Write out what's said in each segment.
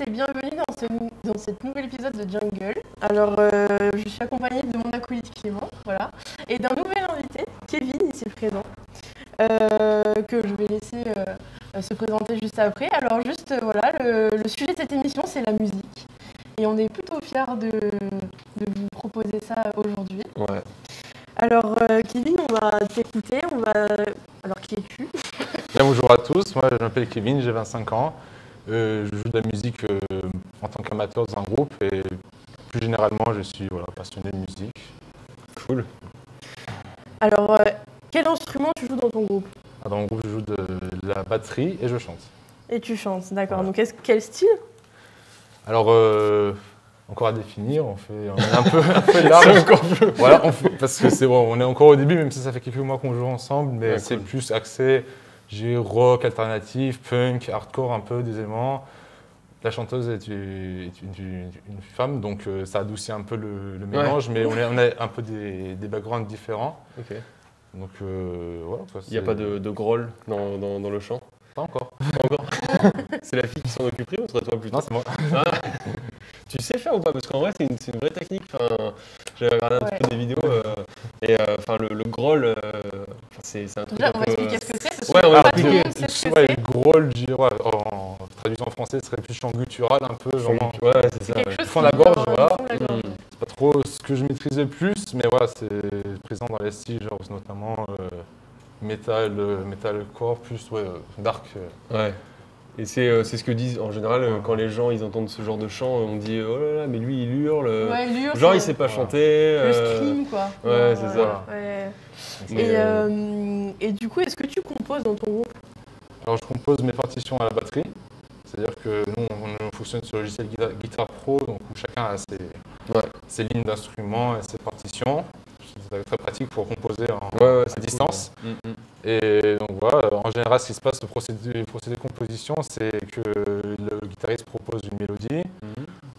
et bienvenue dans cet nouvel épisode de Jungle. Alors, je suis accompagnée de mon acolyte Clément, voilà, et d'un nouvel invité, Kevin, ici présent, que je vais laisser se présenter juste après. Alors, juste, voilà, le sujet de cette émission, c'est la musique. Et on est plutôt fiers de vous proposer ça aujourd'hui. Ouais. Alors, Kevin, on va t'écouter, Alors, qui es-tu? Bien, bonjour à tous, moi je m'appelle Kevin, j'ai 25 ans. Je joue de la musique en tant qu'amateur dans un groupe et plus généralement je suis passionné de musique. Cool. Alors, quel instrument tu joues dans ton groupe? Dans mon groupe je joue de la batterie et je chante. Et tu chantes, d'accord. Voilà. Donc, quel style? Alors, encore à définir, on est un peu large. Voilà, parce que c'est bon, on est encore au début, même si ça fait quelques mois qu'on joue ensemble, mais c'est cool. plus axé rock, alternatif, punk, hardcore un peu des éléments. La chanteuse est une femme, donc ça adoucit un peu le mélange, mais on a un peu des backgrounds différents. Ok. Donc voilà. Il n'y a pas de groll dans le chant? Pas encore. Pas encore. C'est la fille qui s'en occuperait ou serait toi plutôt? Non, c'est moi. Ah. Tu sais faire ou pas? Parce qu'en vrai, c'est une vraie technique. Enfin, j'ai regardé un petit peu des vidéos et le groll, c'est un truc. Déjà, on va expliquer ce que c'est. Parce Ouais, que on va pas tout le expliquer. monde sait ce que Ouais, c'est. le growl, je dirais, en traduisant en français, ce serait plus chant guttural un peu. Genre, Ouais, c'est ça. Quelque Ouais. chose Fond qui la gorge, vient voilà. du fond de la gorge. C'est pas trop ce que je maîtrise le plus, mais voilà, c'est présent dans les styles, genre notamment metalcore, plus dark. Ouais. Et c'est ce que disent en général quand les gens ils entendent ce genre de chant, on dit oh là là, mais lui il hurle. Ouais, il hurle, Genre c'est il sait pas chanter. le scream, quoi. Ouais, c'est ça. Ouais. Mais, Et du coup, est-ce que tu composes dans ton groupe? Alors je compose mes partitions à la batterie, c'est-à-dire que nous on fonctionne sur le logiciel Guitar Pro, donc où chacun a ses lignes d'instruments et ses partitions. C'est très pratique pour composer à distance. Cool. Et donc voilà, en général ce qui se passe, le procédé de composition, c'est que le guitariste propose une mélodie,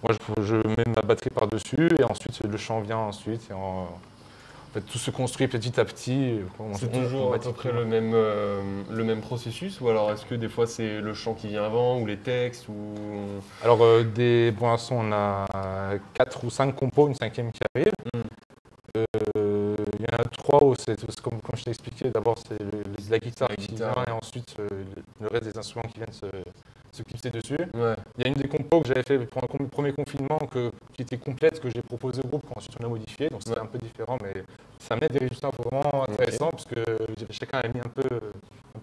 moi je mets ma batterie par-dessus et ensuite le chant vient ensuite. Et en fait, tout se construit petit à petit. C'est toujours à peu près le même processus ou alors est-ce que des fois c'est le chant qui vient avant ou les textes ou... Alors pour l'instant on a 4 ou 5 compos, une cinquième qui arrive. Il y en a 3 où c'est comme je t'ai expliqué, d'abord c'est la guitare qui vient et ensuite le reste des instruments qui viennent se clipser dessus. Ouais. Il y a une des compos que j'avais fait pour le premier confinement qui était complète, que j'ai proposé au groupe, qu'ensuite on a modifié, donc c'était un peu différent, mais ça met des résultats vraiment intéressants parce que chacun a mis un peu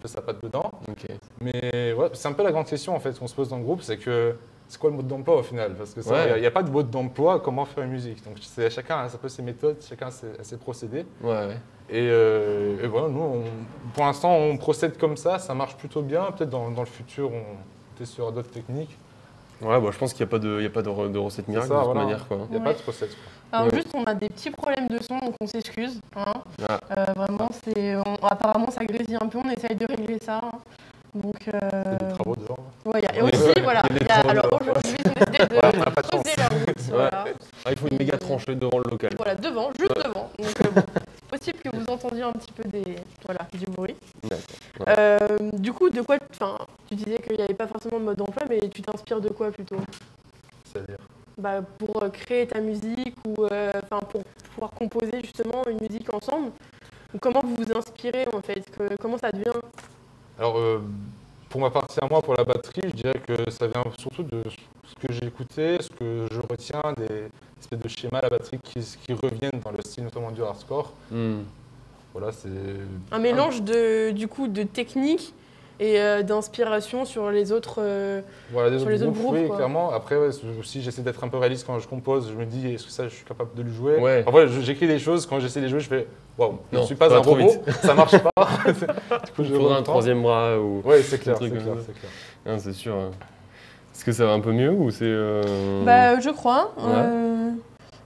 sa patte dedans. Okay. Mais ouais, c'est un peu la grande question en fait qu'on se pose dans le grouple, c'est quoi le mode d'emploi au final? Parce que il n'y a pas de mode d'emploi, comment faire une musique. Donc chacun a un peu ses méthodes, chacun a ses procédés. Ouais. Et voilà, nous, pour l'instant, on procède comme ça marche plutôt bien. Peut-être dans le futur, on testera d'autres techniques. Ouais, je pense qu'il n'y a pas de recette miracle de toute manière. Il n'y a pas de recette. Alors juste, on a des petits problèmes de son, donc on s'excuse. Hein. Vraiment, apparemment, ça grésille un peu, on essaye de régler ça. Hein. Donc, Il y a des travaux dehors. Ouais, et aussi, voilà. Alors aujourd'hui, ils ont décidé de creuser la route. Voilà. Il faut une méga tranchée devant le local. Voilà, juste devant. Donc, possible que vous entendiez un petit peu du bruit. Du coup, tu disais qu'il n'y avait pas forcément de mode d'emploi, mais tu t'inspires de quoi plutôt? C'est-à-dire pour créer ta musique ou pour pouvoir composer justement une musique ensemble. Comment vous vous inspirez en fait? Comment ça devient? Alors, pour ma partie à moi, pour la batterie, je dirais que ça vient surtout de ce que j'ai écouté, ce que je retiens, des espèces de schémas à la batterie qui reviennent dans le style notamment du hardcore. Voilà, c'est un mélange de technique et d'inspiration sur les autres groupes. Oui, quoi. clairement. Après, aussi, j'essaie d'être un peu réaliste quand je compose. Je me dis, est-ce que ça, je suis capable de le jouer? Ouais. Parfois, j'écris des choses, quand j'essaie de les jouer, je fais, waouh, je ne suis pas ça un va trop robot, vite. ça marche pas. Du coup, Il faudra un troisième bras ou... Oui, c'est clair, un truc c'est clair. comme ça. Ah, c'est sûr. Est-ce que ça va un peu mieux ou c'est... Je crois. Ouais.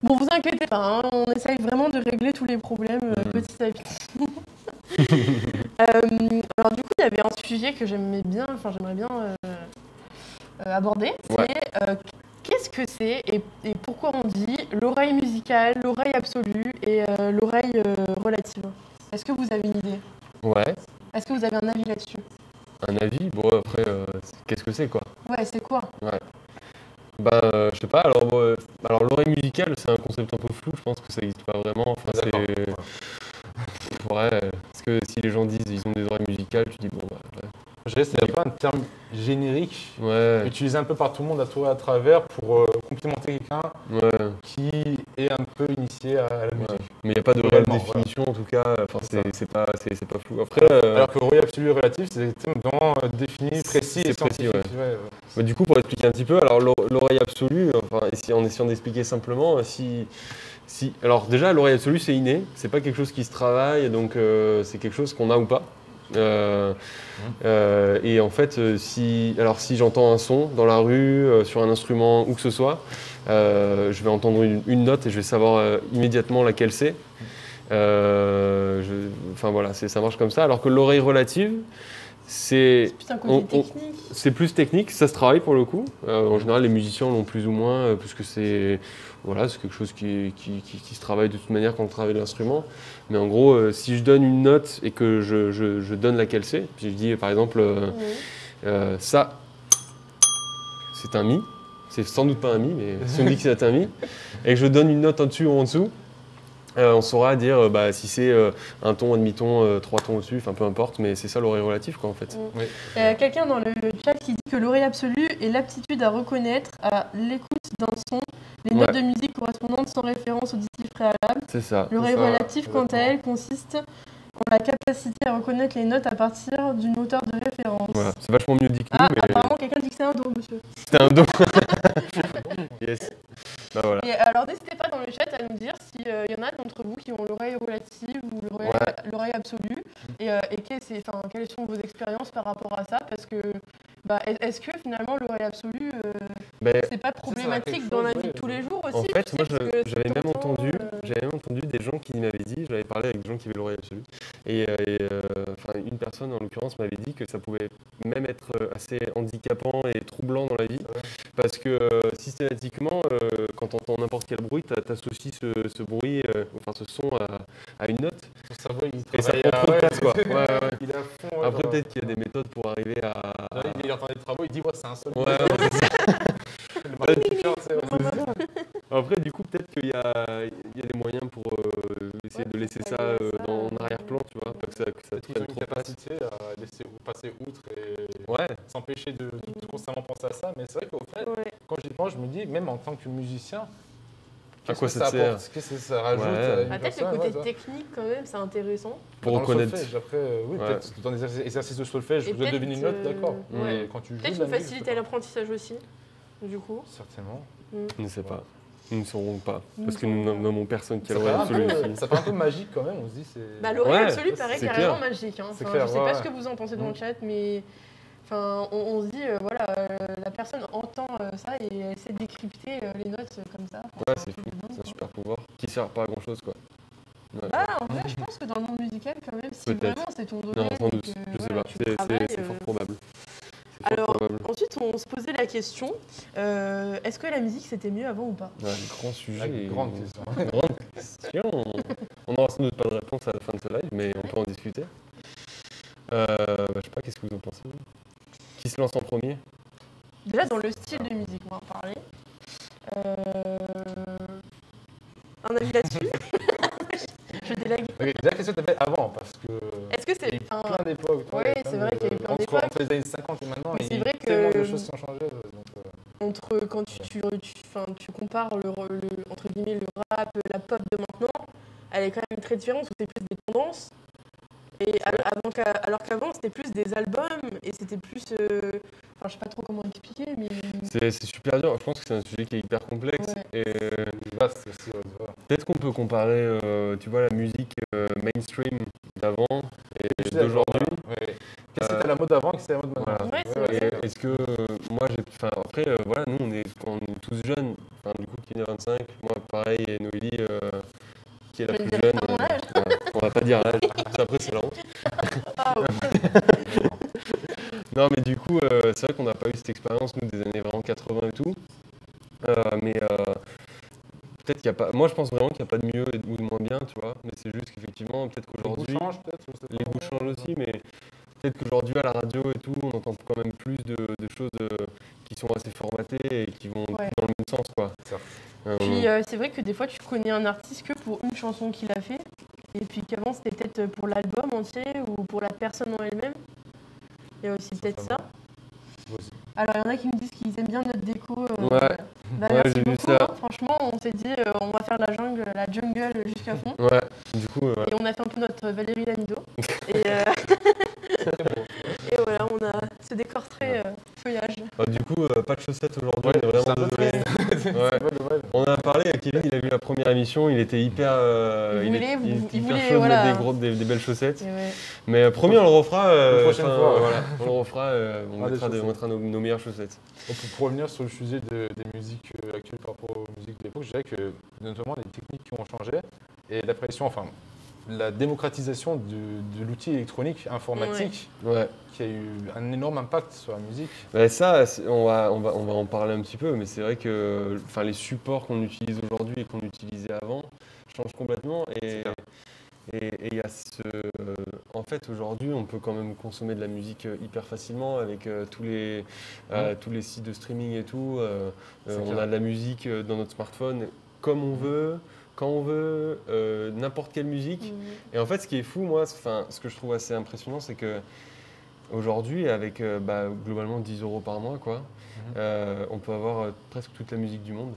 Bon, vous inquiétez pas, hein, on essaye vraiment de régler tous les problèmes petit à petit. Alors du coup, il y avait un sujet que j'aimerais bien aborder. C'est qu'est-ce que c'est et pourquoi on dit l'oreille musicale, l'oreille absolue et l'oreille relative? Est-ce que vous avez une idée? Ouais. Est-ce que vous avez un avis là-dessus? Un avis? Bon, après, qu'est-ce que c'est, quoi? Ouais, c'est quoi? Ouais. Je sais pas, alors l'oreille musicale, c'est un concept un peu flou, je pense que ça n'existe pas vraiment. Enfin, D'accord. ouais, parce que si les gens disent ils ont des oreilles musicales, tu dis bon, bah, Je dirais qu'il n'y a pas un terme générique ouais, utilisé un peu par tout le monde à tour et à travers pour complimenter quelqu'un ouais, qui est un peu initié à la musique. ouais. Mais il n'y a pas de réelle Réellement, définition en tout cas, enfin, C'est ça. c'est pas flou. Après, Alors que l'oreille absolue et relative, c'est des termes vraiment définis, précis et c'est précis, scientifiques. Ouais. bah, du coup, pour expliquer un petit peu, alors l'oreille absolue, enfin, en essayant d'expliquer simplement, alors déjà, l'oreille absolue, c'est inné, c'est pas quelque chose qui se travaille, donc c'est quelque chose qu'on a ou pas. Et en fait, si j'entends un son dans la rue, sur un instrument, où que ce soit, je vais entendre une note et je vais savoir immédiatement laquelle c'est. Enfin voilà, ça marche comme ça. Alors que l'oreille relative, c'est C'est plus un côté technique. c'est plus technique, ça se travaille pour le coup. En général, les musiciens l'ont plus ou moins, puisque c'est quelque chose qui se travaille de toute manière quand on travaille l'instrument. Mais en gros, si je donne une note et que je donne laquelle c'est, puis je dis par exemple ça, c'est un mi, c'est sans doute pas un mi, mais si on me dit que c'est un mi, et que je donne une note en dessus ou en dessous, on saura dire si c'est un ton, un demi-ton, trois tons au-dessus, enfin peu importe, mais c'est ça l'oreille relative quoi en fait. Oui. Il y a quelqu'un dans le chat qui dit que l'oreille absolue est l'aptitude à reconnaître à l'écoute d'un son les notes de musique correspondantes sans référence auditive préalable. C'est ça. L'oreille C'est ça, relative, quant à exactement. elle, consiste en la capacité à reconnaître les notes à partir d'une hauteur de référence. Voilà, c'est vachement mieux dit que nous, Ah, mais apparemment quelqu'un dit que c'est un do, monsieur. c'était un do. Yes. Bah voilà. Et alors n'hésitez pas dans le chat à nous dire s'il y en a d'entre vous qui ont l'oreille relative ou l'oreille absolue et quelles sont vos expériences par rapport à ça, parce que est-ce que finalement l'oreille absolue Ben, c'est pas problématique dans la vie de tous les jours aussi? en fait, tu moi sais, parce que j'avais si même t'entends, entendu des gens qui m'avaient dit, j'avais parlé avec des gens qui avaient l'oreille absolue, et une personne en l'occurrence m'avait dit que ça pouvait même être assez handicapant et troublant dans la vie, parce que systématiquement, quand tu entends n'importe quel bruit, tu associes ce bruit, ce son à une note, Son cerveau, il et ça travaille prend trop de place quoi. Il est à fond. Après peut-être qu'il y a des méthodes pour arriver à... Il entend les travaux, il dit ouais, c'est un seul. c'est ça. Le marketeur, c'est Après, du coup, peut-être qu'il y a des moyens pour essayer de laisser ça en arrière-plan, tu vois, pas que ça Ils tienne ont une trop place. capacité à laisser passer outre et Ouais, s'empêcher de constamment penser à ça. Mais c'est vrai qu'au fait, quand j'y pense, je me dis, même en tant que musicien, à quoi qu'est-ce ça que te sert? apporte? Qu'est-ce que ça rajoute Ouais. à une peut-être personne, le côté ouais, ça. technique quand même, c'est intéressant. Pour Dans le reconnaître. solfège, après, oui, Ouais. peut-être dans des exercices de solfège, Et vous devez peut-être, deviner une note, d'accord. ouais. Mais quand tu joues Peut-être de la une musique, facilité je à sais pas. l'apprentissage aussi, du coup. Certainement. Je ne sais pas. Nous ne saurons pas, Nous parce que ne nous saurons pas. n'avons personne qui a Ça l'oreille paraît un absolue peu- ici. ça paraît un peu magique quand même, on se dit c'est... Bah, l'oreille Ouais, absolue paraît c'est carrément clair. magique. Hein. C'est Enfin, clair, je sais ouais, pas ouais. ce que vous en pensez dans le chat, mais on se dit, la personne entend ça et elle essaie de décrypter les notes comme ça. Enfin, Ouais, un c'est truc fou, de dingue, c'est un quoi. super pouvoir qui sert pas à grand chose quoi. Ouais. Ah, en vrai, je pense que dans le monde musical, quand même, si Peut-être. vraiment c'est ton Non, domaine, sans et doute, que, je sais voilà, pas, tu c'est travailles, fort probable. C'est fort Alors, probable. ensuite, on se posait la question, est-ce que la musique c'était mieux avant ou pas? Ouais, grand sujet. Une grande question. Grande question. On n'aura sans doute pas de réponse à la fin de ce live, mais on peut en discuter. Je sais pas, qu'est-ce que vous en pensez? Qui se lance en premier? Déjà, dans le style de musique, on va en parler. Un avis là-dessus? Je délègue. Ok, déjà, qu'est-ce que tu avais avant? Parce que... Est-ce que Il y a c'est... eu plein d'époques. Oui, c'est vrai qu'il y a eu plein d'époques. Entre les années 50 et maintenant, Mais il c'est y a vrai eu tellement que- de choses qui ont changé. Entre quand tu compares entre guillemets, le rap, la pop de maintenant, elle est quand même très différente, où c'est plus des tendances. Et alors qu'avant, c'était plus des albums, et c'était plus... Enfin, je sais pas trop comment expliquer, mais... C'est super dur, je pense que c'est un sujet qui est hyper complexe. Ouais. Et Vaste aussi, ouais, tu vois. peut-être qu'on peut comparer, tu vois, la musique mainstream d'avant et Je suis d'accord, d'aujourd'hui. voilà. Ouais. Qu'est-ce qui était à la mode avant, qu'est-ce qui était à la mode maintenant? Ouais, c'est Et vrai. est-ce que moi après voilà, nous quand on est tous jeunes, du coup qui est né 25, moi pareil, et Noélie qui est la Je ne plus dirai jeune. pas mon âge. Ouais, on va pas dire l'âge, après c'est la honte. Ah, ouais. Non mais du coup c'est vrai qu'on n'a pas eu cette expérience nous des années vraiment 80 et tout. Mais peut-être qu'il n'y a pas. Moi je pense vraiment qu'il n'y a pas de mieux ou de moins bien, tu vois. Mais c'est juste qu'effectivement, peut-être Les goûts qu'aujourd'hui. changent, peut-être, je sais pas. Les goûts changent aussi, mais peut-être qu'aujourd'hui à la radio et tout, on entend quand même plus de choses qui sont assez formatées et qui vont Ouais. Puis c'est vrai que des fois tu connais un artiste que pour une chanson qu'il a fait, et puis qu'avant c'était peut-être pour l'album entier ou pour la personne en elle-même. Il y a aussi peut-être ça. Aussi. Alors il y en a qui me disent qu'ils aiment bien notre déco. Ouais. Bah, Ouais, merci j'ai vu beaucoup, ça. hein. Franchement, on s'est dit on va faire la jungle jusqu'à fond. Ouais, du coup, voilà. Et on a fait un peu notre Valérie Lamido. Et, et voilà, on a ce décor très feuillage. Bah, du coup, pas de chaussettes aujourd'hui, Ouais, on est vraiment c'est un peu désolé. Ouais. C'est pas dommage. On en a parlé, Kevin, il a vu la première émission, il était hyper, Il était voulait, hyper chaud de voilà. mettre des belles chaussettes. Et ouais. Mais promis, on le refera. La prochaine enfin, fois. voilà, on le refera, on Ah, des mettra nos meilleures chaussettes. Pour revenir sur le sujet des musiques actuelles par rapport aux musiques d'époque, je dirais que notamment les techniques qui ont changé et l'apparition, enfin la démocratisation de l'outil électronique informatique Ouais. qui a eu un énorme impact sur la musique. Bah, ça, on va en parler un petit peu, mais c'est vrai que les supports qu'on utilise aujourd'hui et qu'on utilisait avant changent complètement. Et il y a en fait, aujourd'hui, on peut quand même consommer de la musique hyper facilement avec tous les sites de streaming et tout. On a de la musique dans notre smartphone comme on veut, quand on veut, n'importe quelle musique. Et en fait, ce qui est fou, moi, ce que je trouve assez impressionnant, c'est que aujourd'hui, avec globalement 10 € par mois, quoi, on peut avoir presque toute la musique du monde.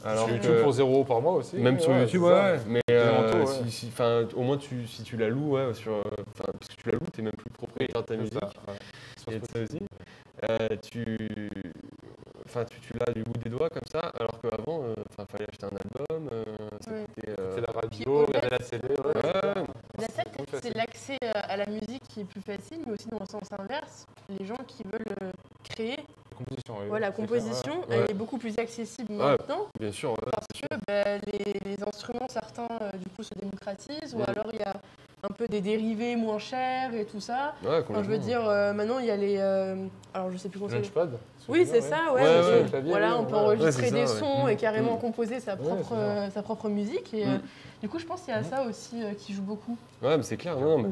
Alors sur YouTube pour 0 € par mois aussi. Même sur YouTube, c'est ça. ouais. Mais Ouais. au moins, si tu la loues, ouais, parce que tu la loues, tu n'es même plus propriétaire de ta C'est musique. ça, ouais. Et de ça aussi. Tu l'as du bout des doigts comme ça, alors qu'avant, il fallait acheter un album, ça Ouais. coûtait. C'est la Puis radio, au-delà, regarder la télé. Ouais. Ouais. La tête, c'est l'accès à la musique qui est plus facile, mais aussi dans le sens inverse, les gens qui veulent créer, La composition, oui. la C'est composition, ouais. elle est beaucoup plus accessible Ouais. maintenant, Bien sûr, ouais. parce que les instruments, certains, du coup, se démocratisent, ou Mm. alors il y a un peu des dérivés moins chers et tout ça. Ouais, Enfin, je veux dire, maintenant, il y a les... alors, je sais plus comment ça s'appelle. Launchpad. Oui, c'est ça, ouais. Ouais, parce ouais, que, clavier, voilà, oui, on peut ouais. enregistrer Ouais, c'est des ça, ouais. sons et carrément Mm. composer sa propre musique. Et du coup, je pense qu'il y a ça aussi qui joue beaucoup. Ouais, mais c'est clair, non, mais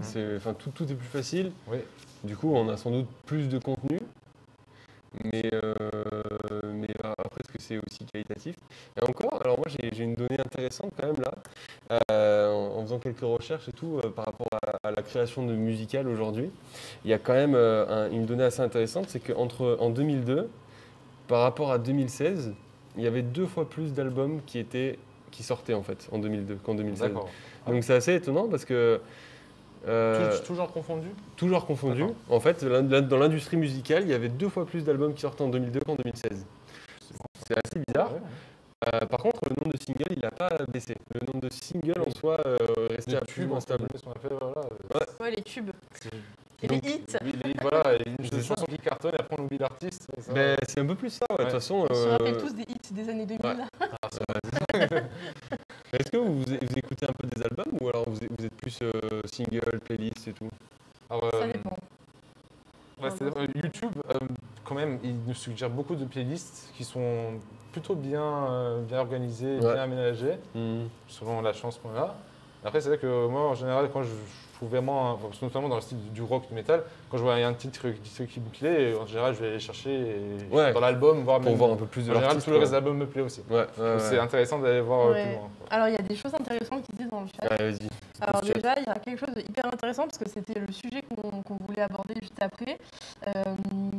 tout est plus facile. Oui. Du coup, on a sans doute plus de contenu. Mais après, est-ce que c'est aussi qualitatif? Et encore, alors moi j'ai une donnée intéressante quand même là, en faisant quelques recherches et tout, par rapport à la création de musicale aujourd'hui. Il y a quand même une donnée assez intéressante, c'est qu'en 2002, par rapport à 2016, il y avait 2 fois plus d'albums qui sortaient en fait en 2002 qu'en 2016. D'accord. Donc c'est assez étonnant parce que... Toujours confondu. Toujours confondu. D'accord. En fait, dans l'industrie musicale, il y avait 2 fois plus d'albums qui sortaient en 2002 qu'en 2016. C'est assez bizarre. Ouais. Par contre, le nombre de singles, il n'a pas baissé. Le nombre de singles en soi restait Les absolument tubes, stable. ce qu'on appelle, voilà. Ouais, les tubes. Et Donc, les hits. Oui, voilà, une C'est ça. chanson qui cartonne et après on oublie l'artiste. ça. Ben, c'est un peu plus ça, ouais. De toute Ouais. façon, On se rappelle tous des hits des années 2000. Ouais. Est-ce que vous écoutez un peu des albums ou alors vous êtes plus single, playlist et tout? Alors, Ça dépend. ouais, YouTube, quand même, il nous suggère beaucoup de playlists qui sont plutôt bien organisées, Ouais. bien aménagées, selon la chance qu'on a. Après, c'est vrai que moi, en général, quand je trouve vraiment, notamment dans le style du rock, du métal, quand je vois un titre qui me plaît, en général, je vais aller chercher dans l'album, voir Pour même. voir un peu plus de En général, l'artiste. tout le reste de l'album me plaît aussi. Ouais, Donc, c'est intéressant d'aller voir Ouais. plus loin. quoi. Alors, il y a des choses intéressantes qui disent dans le chat. Ouais, vas-y. Alors Chat. déjà, il y a quelque chose de hyper intéressant parce que c'était le sujet qu'on voulait aborder juste après.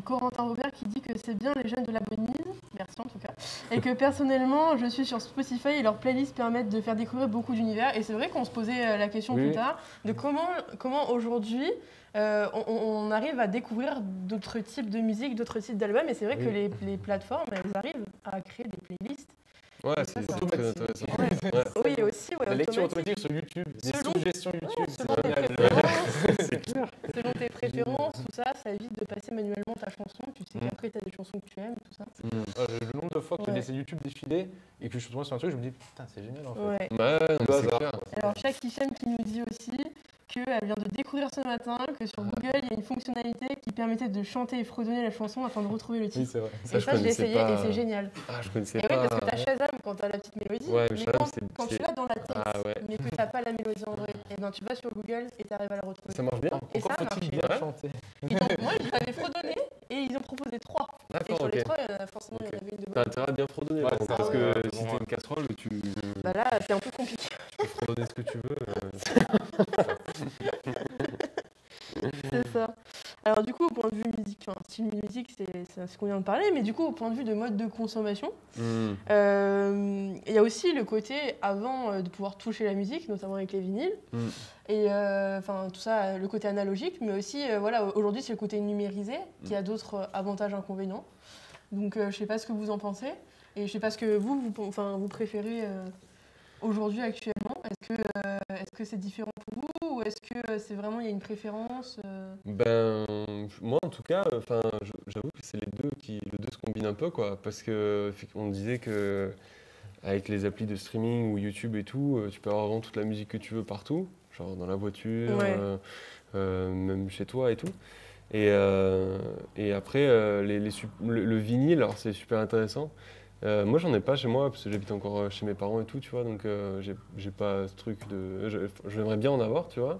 Corentin Robert qui dit que c'est bien les jeunes de la bonne mise, merci en tout cas, et que personnellement, je suis sur Spotify et leurs playlists permettent de faire découvrir beaucoup d'univers. Et c'est vrai qu'on se posait la question Oui. plus tard de comment aujourd'hui on arrive à découvrir d'autres types de musique, d'autres types d'albums. Et c'est vrai que les plateformes, elles arrivent à créer des playlists. Ouais, Ça, c'est ça très automatique. intéressant. Ouais. Oui, aussi, ouais, La lecture automatique. automatique sur YouTube, des Selon- suggestions YouTube, c'est Selon tes génial. préférences, C'est clair. selon tes préférences, tout ça, ça évite de passer manuellement ta chanson. Tu sais qu'après, tu as des chansons que tu aimes, tout ça. Le nombre de fois que j'ai Ouais. laissé YouTube défiler et que je suis tombé sur un truc, je me dis putain, c'est génial en fait. Ouais. Ouais, non, mais c'est hasard. clair. Alors, chaque Hichem qui nous dit aussi qu'elle vient de découvrir ce matin que sur Google, il y a une fonctionnalité qui permettait de chanter et fredonner la chanson afin de retrouver le Oui, titre. c'est vrai. Ça, Et je ça, je l'ai connaissais essayé pas. et c'est génial. Ah, je connaissais Et oui, pas. parce que tu as Shazam quand tu as la petite mélodie, Ouais, mais mais Shazam, quand tu l'as dans la tête, Ah ouais. mais que tu n'as pas la mélodie en vrai, et ben tu vas sur Google et tu arrives à la retrouver. Ça marche bien? Et ça Encore marche faut-il bien. bien Ouais. chanter. Moi, je l'avais fredonné et ils ont proposé 3. Et D'accord, sur ok. les 3, forcément, il y en avait une de T'as bonne. intérêt à bien fredonner, Ouais, par contre, ça, parce ouais, que si bon, fais une casserole, Bah là, c'est un peu compliqué. tu peux donner ce que tu veux. C'est ça. Alors du coup, au point de vue musique, enfin style musique, c'est ce qu'on vient de parler, mais du coup, au point de vue de mode de consommation, il y a aussi le côté avant de pouvoir toucher la musique, notamment avec les vinyles, et enfin tout ça, le côté analogique, mais aussi voilà, aujourd'hui c'est le côté numérisé qui a d'autres avantages inconvénients. Donc je sais pas ce que vous en pensez, et je sais pas ce que vous préférez aujourd'hui actuellement. Est-ce que c'est différent pour vous ou est-ce que c'est vraiment il y a une préférence Ben, moi en tout cas, enfin, j'avoue que c'est les deux se combinent un peu quoi, parce que on disait que avec les applis de streaming ou YouTube et tout, tu peux avoir vraiment toute la musique que tu veux partout, genre dans la voiture, Ouais. même chez toi et tout. Et après, le vinyle, alors c'est super intéressant. Moi, j'en ai pas chez moi parce que j'habite encore chez mes parents et tout, tu vois. Donc, j'ai pas ce truc de. J'aimerais bien en avoir, tu vois.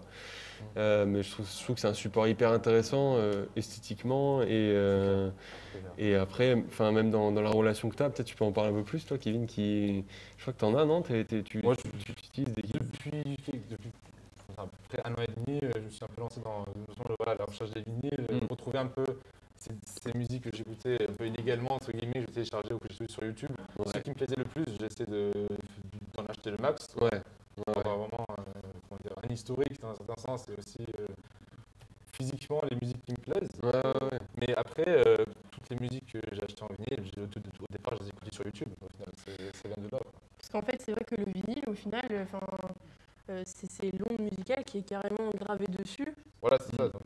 Mais je trouve que c'est un support hyper intéressant esthétiquement et après, enfin même dans la relation que tu as, peut-être tu peux en parler un peu plus, toi, Kevin, qui. Je crois que tu en as, non? Moi, Tu utilises des kits. depuis à peu près 1 an et demi, je me suis un peu lancé dans voilà, la recherche des vinyles, retrouver un peu ces musiques que j'écoutais un peu illégalement, entre guillemets, que je téléchargeais ou que j'ai trouvé sur YouTube. Ouais. Ce qui me plaisait le plus, j'essaie d'en acheter le max. Ouais. Pour avoir vraiment comment dire, un historique dans un certain sens et aussi physiquement les musiques qui me plaisent. Ouais. Mais après, toutes les musiques que j'ai achetées en vinyle, au départ, je les écoutais sur YouTube. Au final, ça vient de là. Parce qu'en fait, c'est vrai que le vinyle, au final, c'est l'onde musicale qui est carrément gravée dessus. Voilà, c'est ça. Donc,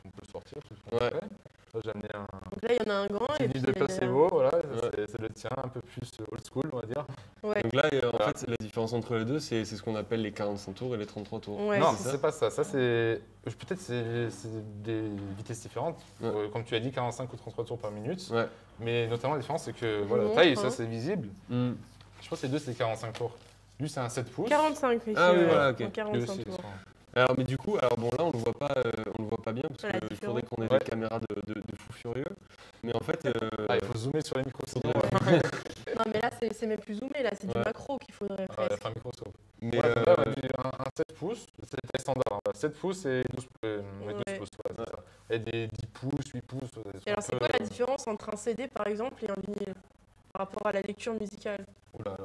on peut le sortir. Tout ce qu'on Ouais. fait. Là, j'ai amené un Donc là, il y en a un grand et vinyle puis de placebo. Voilà, Ouais. c'est le tien, un peu plus old school, on va dire. ouais. Donc là, en Voilà. fait, la différence entre les deux, c'est ce qu'on appelle les 45 tours et les 33 tours. Ouais, non, c'est ça. c'est pas ça. Ça, c'est. Peut-être c'est des vitesses différentes. Ouais. Comme tu as dit, 45 ou 33 tours par minute. Ouais. Mais notamment, la différence, c'est que voilà, la montre, taille, hein. ça, c'est visible. Je pense que les deux, c'est 45 tours. Lui, c'est un 7 pouces. 45 ici. Ah oui, ouais. voilà, ok. Donc Lui 45 aussi, tours. Alors, mais du coup, bon là, on le voit pas bien parce Voilà, qu'il différent. faudrait qu'on ait Ouais. des caméras de fou furieux. Mais en fait, Il faut zoomer sur les micros. Sinon, Non, mais là, c'est même plus zoomé, là, c'est du Ouais. macro qu'il faudrait il presque. faut un microscope. mais Ouais, donc là, on a dit un 7 pouces, c'est la taille standard. 7 pouces et 12, ouais, 12 Ouais. pouces. Ouais, c'est ça. Et des 10 pouces, 8 pouces. Et alors, c'est quoi la différence entre un CD, par exemple, et un vinyle par rapport à la lecture musicale? Oula,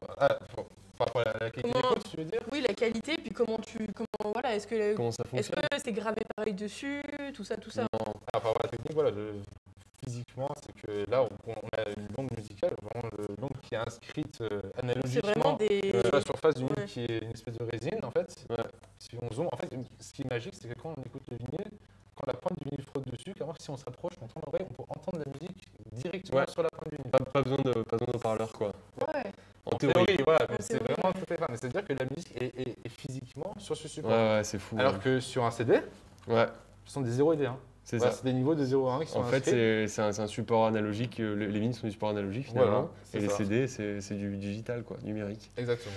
par rapport à la qualité Comment- d'écoute, tu veux dire? Oui, la qualité, puis comment voilà, comment ça est-ce fonctionne? que c'est gravé pareil dessus, tout ça. Non. Par rapport à la technique, voilà, physiquement, c'est que là, on a une onde musicale, vraiment l'onde qui est inscrite C'est analogiquement vraiment des. sur la surface du vinyle Ouais. qui est une espèce de résine, en fait. Ouais. Si on zoome, en fait, ce qui est magique, c'est que quand on écoute le vinyle, quand la pointe du vinyle frotte dessus, carrément, si on s'approche, on tend l'oreille, on peut entendre la musique directement Ouais. sur la pointe du vinyle. Pas besoin de parleur quoi. Ouais. En théorie. voilà, mais En c'est théorie, vraiment ouais. tout à fait. Mais c'est-à-dire que la musique est physiquement sur ce support. Ouais, c'est fou. Alors que sur un CD, Ouais, ce sont des 0 et des 1. c'est Voilà, ça. c'est des niveaux de 0 à 1 qui sont En fait, inscrits. c'est un support analogique. Les vinyles sont du support analogique finalement. Voilà, et c'est les ça. CD, c'est du digital quoi, numérique. Exactement,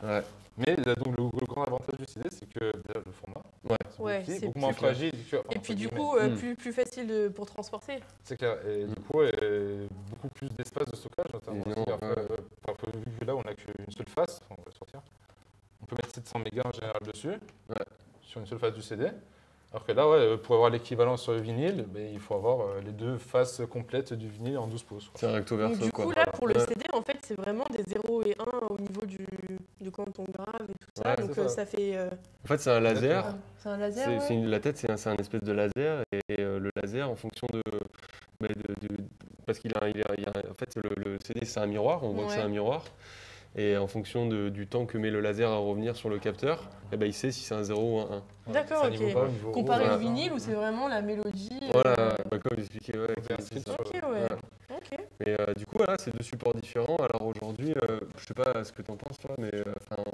voilà. Ouais. Mais là, donc, le grand avantage du CD, c'est que déjà, le format, Ouais. Ouais, petit, c'est beaucoup moins plus clair. fragile. Tu vois, Et entre puis du guillemets. coup, Mm. plus facile pour transporter. C'est clair. Et du coup, beaucoup plus d'espace de stockage, notamment. Et non, C'est-à-dire ouais. que, vu que là, on n'a qu'une seule face, on va le sortir. On peut mettre 700 mégas en général dessus, Ouais. sur une seule face du CD. Alors que là, ouais, pour avoir l'équivalent sur le vinyle, il faut avoir les deux faces complètes du vinyle en 12 pouces. C'est un recto Donc verso du quoi. coup, là, pour le Ouais. CD, en fait, c'est vraiment des 0 et 1 au niveau de quand on grave et tout ça. Ouais, Donc c'est ça. ça fait. En fait, c'est un laser. C'est un laser. C'est ouais. la tête, c'est un espèce de laser et le laser en fonction parce qu'il a, en fait le CD c'est un miroir, on voit que c'est Ouais. un miroir et en fonction du temps que met le laser à revenir sur le capteur, eh ben, il sait si c'est un 0 ou un 1. D'accord, C'est un ok. niveau bas, niveau haut, Comparé voilà. au vinyle où c'est vraiment la mélodie. Voilà, bah, comme j'expliquais, ouais, Bien c'est inscrit ça. Ok, ouais. Voilà. Ok. Mais du coup, voilà, c'est deux supports différents. Alors aujourd'hui, je sais pas ce que tu en penses, toi, mais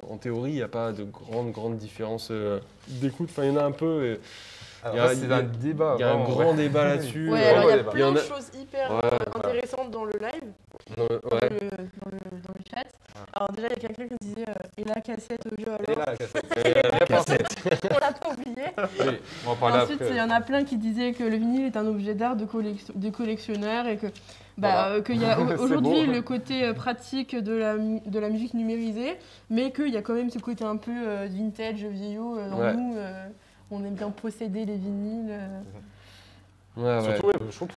en théorie, il n'y a pas de grande différence d'écoute. Enfin, il y en a un peu. Et Alors Il y a- là, c'est un débat. il y a un vraiment, grand ouais. débat là-dessus. Ouais, Ouais, alors il y a ouais, plein il y en de a- choses hyper Ouais, intéressantes dans le live, ouais. dans le chat. Alors déjà, il y a quelqu'un qui disait et la cassette audio Elle est alors là, la cassette. La cassette. On l'a pas oublié. Oui, on va en parler Ensuite, il après. y en a plein qui disaient que le vinyle est un objet d'art de collectionneur et que qu'il y a C'est aujourd'hui beau. le côté pratique de la musique numérisée, mais qu'il y a quand même ce côté un peu vintage, vieillot. Ouais. Nous, on aime bien posséder les vinyles. Ouais, Surtout, ouais, je trouve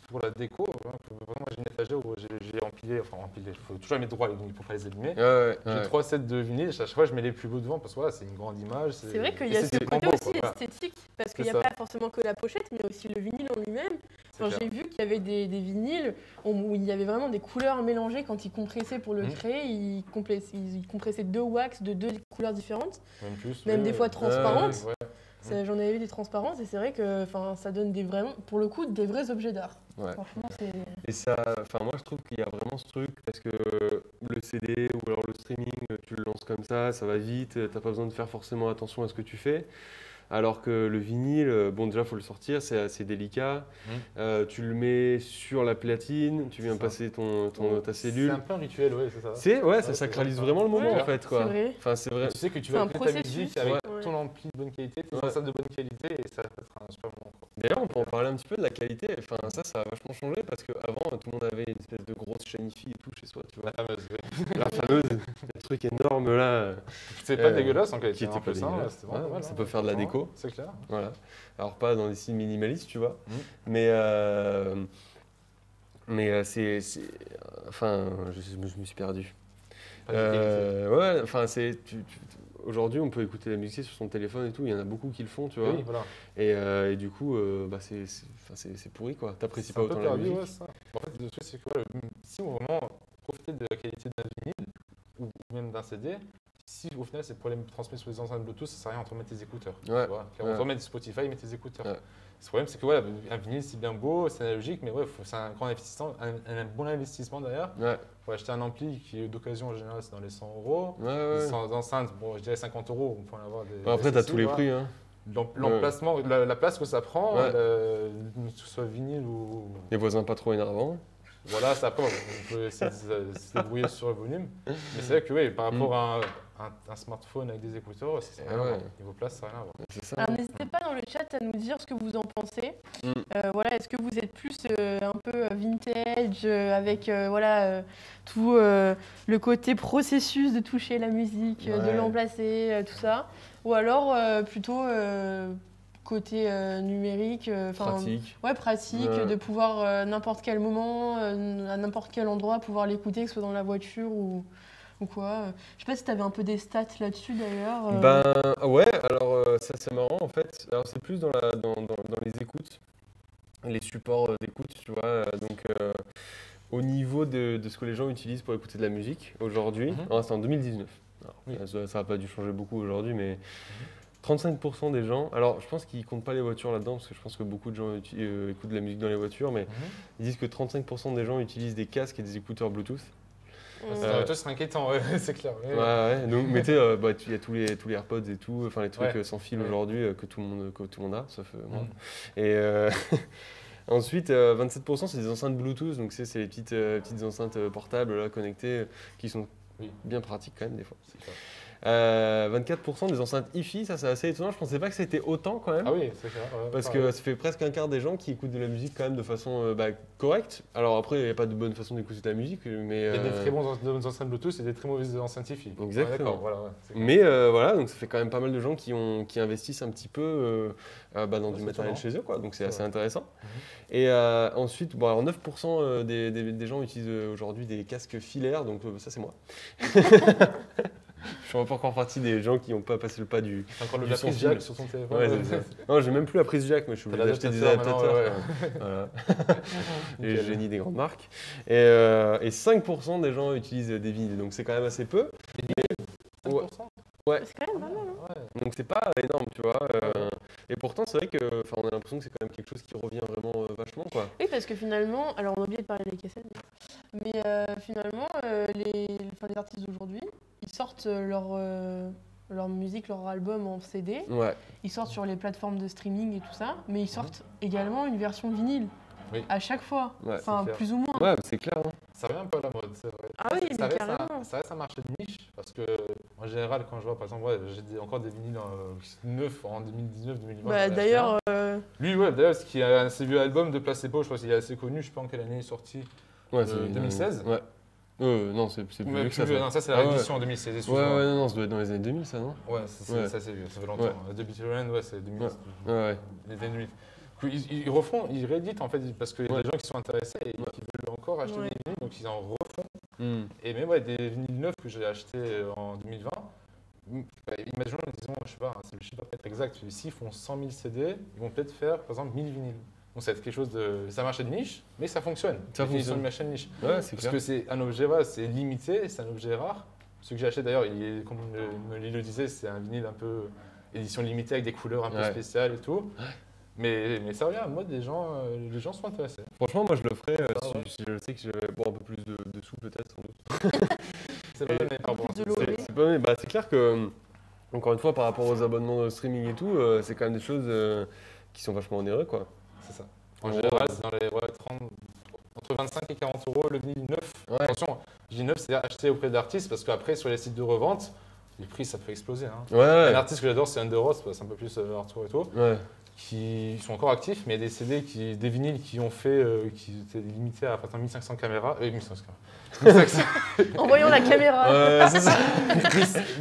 pour la déco, hein, vraiment, j'ai une étagère où j'ai empilé, il faut toujours les mettre droit les vinyles pour pas les abîmer. J'ai 3 sets de vinyles, à chaque fois je mets les plus beaux devant parce que voilà, c'est une grande image. C'est vrai qu'il y et a ce c'est côté beau, aussi quoi, esthétique, parce qu'il n'y C'est a ça. pas forcément que la pochette, mais aussi le vinyle en lui-même. C'est Enfin, clair. j'ai vu qu'il y avait des vinyles où il y avait vraiment des couleurs mélangées quand ils compressaient pour le Mhm. créer. Ils compressaient 2 wax de 2 couleurs différentes, Même plus. même des fois transparentes. Ouais. J'en avais vu des transparentes et c'est vrai que ça donne vraiment, pour le coup, des vrais objets d'art. Ouais. Franchement, c'est. Et ça, enfin moi je trouve qu'il y a vraiment ce truc parce que le CD ou alors le streaming, tu le lances comme ça va vite, t'as pas besoin de faire forcément attention à ce que tu fais. Alors que le vinyle, bon déjà faut le sortir, c'est assez délicat. Tu le mets sur la platine, tu viens C'est ça. passer ta C'est cellule. un peu un rituel, ouais, c'est ça. Ça c'est sacralise ça. vraiment le moment Ouais, en fait quoi. c'est vrai. Enfin c'est vrai. Tu sais que tu C'est vas un écouter ta processus. musique avec Ouais. ton ampli de bonne qualité, tes Ouais. enceintes de bonne qualité et ça sera un super moment. Quoi. D'ailleurs, on peut en parler un petit peu de la qualité. Enfin, ça a vachement changé parce qu'avant, tout le monde avait une espèce de grosse chaîne hi-fi et tout chez soi, tu vois. La fameuse, oui. La fameuse, le truc énorme là, C'est pas dégueulasse en qui qualité. était en pas plus, hein, dégueulasse. c'était vraiment Ouais, pas mal, ça hein, peut faire de la franchement, déco. C'est clair. Voilà. Alors pas dans des styles minimalistes, tu vois. Mhm. Mais enfin, je me suis perdu. Pas de qualité. Ouais, enfin aujourd'hui, on peut écouter la musique sur son téléphone et tout. Il y en a beaucoup qui le font, tu vois. Oui, voilà. Et du coup, c'est pourri quoi. T'apprécies C'est pas un peu autant la perdu, musique. ouais, ça. En fait, le truc, c'est que si on veut vraiment profiter de la qualité d'un vinyle ou même d'un CD, si au final c'est pour les transmettre sur les enceintes Bluetooth, ça sert à rien, on te remet tes écouteurs. Ouais. Tu vois. On Ouais. te remet du Spotify, mais tes écouteurs. Ouais. Le problème, c'est que voilà, un vinyle, c'est bien beau, c'est analogique, mais ouais, c'est un grand investissement, un bon investissement derrière. Ouais. Faut acheter un ampli qui est d'occasion en général, c'est dans les 100 euros. Ouais. Sans enceinte, bon, je dirais 50 euros, on peut en avoir des. Bon, après, t'as tous les voilà. prix, hein. L'emplacement, la place que ça prend, Ouais. que ce soit vinyle ou. Les voisins pas trop énervants. Voilà, c'est après, on peut essayer de se débrouiller sur le volume. Mais c'est vrai que oui, par rapport à un smartphone avec des écouteurs, ça n'a rien à voir. Niveau place, ça n'a rien à voir. C'est ça. Alors n'hésitez pas dans le chat à nous dire ce que vous en pensez. Mm. Voilà, est-ce que vous êtes plus un peu vintage avec tout le côté processus de toucher la musique, de Ouais. l'emplacer, tout ça, ou alors plutôt côté numérique, Pratique. ouais, pratique, Ouais. de pouvoir n'importe quel moment, à n'importe quel endroit, pouvoir l'écouter, que ce soit dans la voiture ou quoi. Je sais pas si tu avais un peu des stats là-dessus d'ailleurs. Ben ouais, alors ça c'est marrant en fait. Alors c'est plus dans les écoutes, les supports d'écoute, tu vois. Donc au niveau de ce que les gens utilisent pour écouter de la musique aujourd'hui, c'est en 2019. Alors, Oui. ça n'a pas dû changer beaucoup aujourd'hui, mais 35% des gens, alors je pense qu'ils comptent pas les voitures là-dedans, parce que je pense que beaucoup de gens écoutent de la musique dans les voitures, mais ils disent que 35% des gens utilisent des casques et des écouteurs Bluetooth. Toi, c'est inquiétant, ouais, c'est clair. Ouais. Donc, mais tu sais, il y a tous les AirPods et tout, enfin les trucs sans fil aujourd'hui que tout le monde a, sauf moi. Et ensuite, 27% c'est des enceintes Bluetooth, donc c'est les petites enceintes portables là, connectées qui sont bien pratiques quand même des fois. C'est clair. 24% des enceintes hi-fi, ça c'est assez étonnant, je pensais pas que c'était autant quand même. Ah oui, c'est clair. Parce que ça fait presque un quart des gens qui écoutent de la musique quand même de façon correcte. Alors après, il n'y a pas de bonne façon d'écouter de la musique, mais... Il y a des très bonnes enceintes Bluetooth et des très mauvaises enceintes hi-fi. Exactement. D'accord, voilà. C'est clair. Mais voilà, donc ça fait quand même pas mal de gens qui investissent un petit peu dans du matériel chez eux, quoi. Donc c'est assez intéressant. Et ensuite, bon, alors 9% des gens utilisent aujourd'hui des casques filaires, donc ça c'est moi. Je suis pas encore partie des gens qui n'ont pas passé le pas du. T'as encore du la son prise fil. jack sur ton téléphone. Ouais, c'est ça. Non, j'ai même plus la prise jack, mais je suis obligé d'acheter des adaptateurs. Voilà. Les génies des grandes marques. Et 5% des gens utilisent des vinyles, donc c'est quand même assez peu. 5%. Ouais. C'est quand même pas mal. Hein. Ouais. Donc c'est pas énorme, tu vois. Et pourtant, c'est vrai que, on a l'impression que c'est quand même quelque chose qui revient vraiment vachement, quoi. Oui, parce que finalement, alors on a oublié de parler des cassettes, mais finalement, les artistes d'aujourd'hui, ils sortent leur musique, leur album en CD, Ouais. ils sortent sur les plateformes de streaming et tout ça, mais ils sortent également une version vinyle. Oui. À chaque fois, Ouais, enfin c'est clair. plus ou moins. Ouais, c'est clair. Hein. Ça revient un peu à la mode, c'est vrai. Ah oui, mais carrément. Ça reste un marché de niche parce que, en général, quand je vois, par exemple, j'ai encore des vinyles neufs en 2019-2020. Bah, d'ailleurs, Lui, ouais, d'ailleurs, ce qui a un assez vieux album de Placebo, je crois qu'il est assez connu, je sais pas en quelle année il est sorti. Ouais, c'est 2016. Ouais. Non, c'est plus vieux que ça. Non, ça c'est la réédition en 2016. Ouais, non, ça doit être dans les années 2000, ça, non? Ouais, ça c'est vieux, ça fait longtemps. Ouais. The Bitter End, ouais, c'est 2000. Ouais. Les années 2000. Ils refont, ils rééditent en fait, parce qu'il y a des gens qui sont intéressés et qui veulent encore acheter des vinyles, donc ils en refont. Et même des vinyles neufs que j'ai achetés en 2020, imaginons, disons, je sais pas, le chiffre va pas être exact, s'ils font 100 000 CD, ils vont peut-être faire par exemple 1000 vinyles. Donc c'est quelque chose de. C'est un marché de niche, mais ça fonctionne. Ça fonctionne. Une marché de niche. Ouais, c'est Parce clair. que c'est un objet, voilà, c'est limité, c'est un objet rare. Ce que j'ai acheté d'ailleurs, comme Lily le disait, c'est un vinyle un peu édition limitée avec des couleurs un peu spéciales et tout. Mais ça revient à mode, les gens sont intéressés. Franchement, moi je le ferais si je sais que j'ai un peu plus de sous peut-être sans doute. C'est pas donné par rapport à ça. C'est clair que, encore une fois, par rapport aux abonnements de streaming et tout, c'est quand même des choses qui sont vachement onéreux, quoi. C'est ça. En général, c'est dans les 30, entre 25 et 40 euros le vinyle neuf. Ouais. Attention, je dis neuf, c'est-à-dire acheté auprès d'artistes parce qu'après, sur les sites de revente, les prix ça peut exploser. Hein. Ouais. Un artiste que j'adore, c'est Underoath, c'est un peu plus Arthur et tout. Ouais. Qui sont encore actifs, mais des CD, des vinyles qui ont fait, qui étaient limités à 1500 caméras. 1500 caméras. En voyant la caméra. Ouais, c'est ça.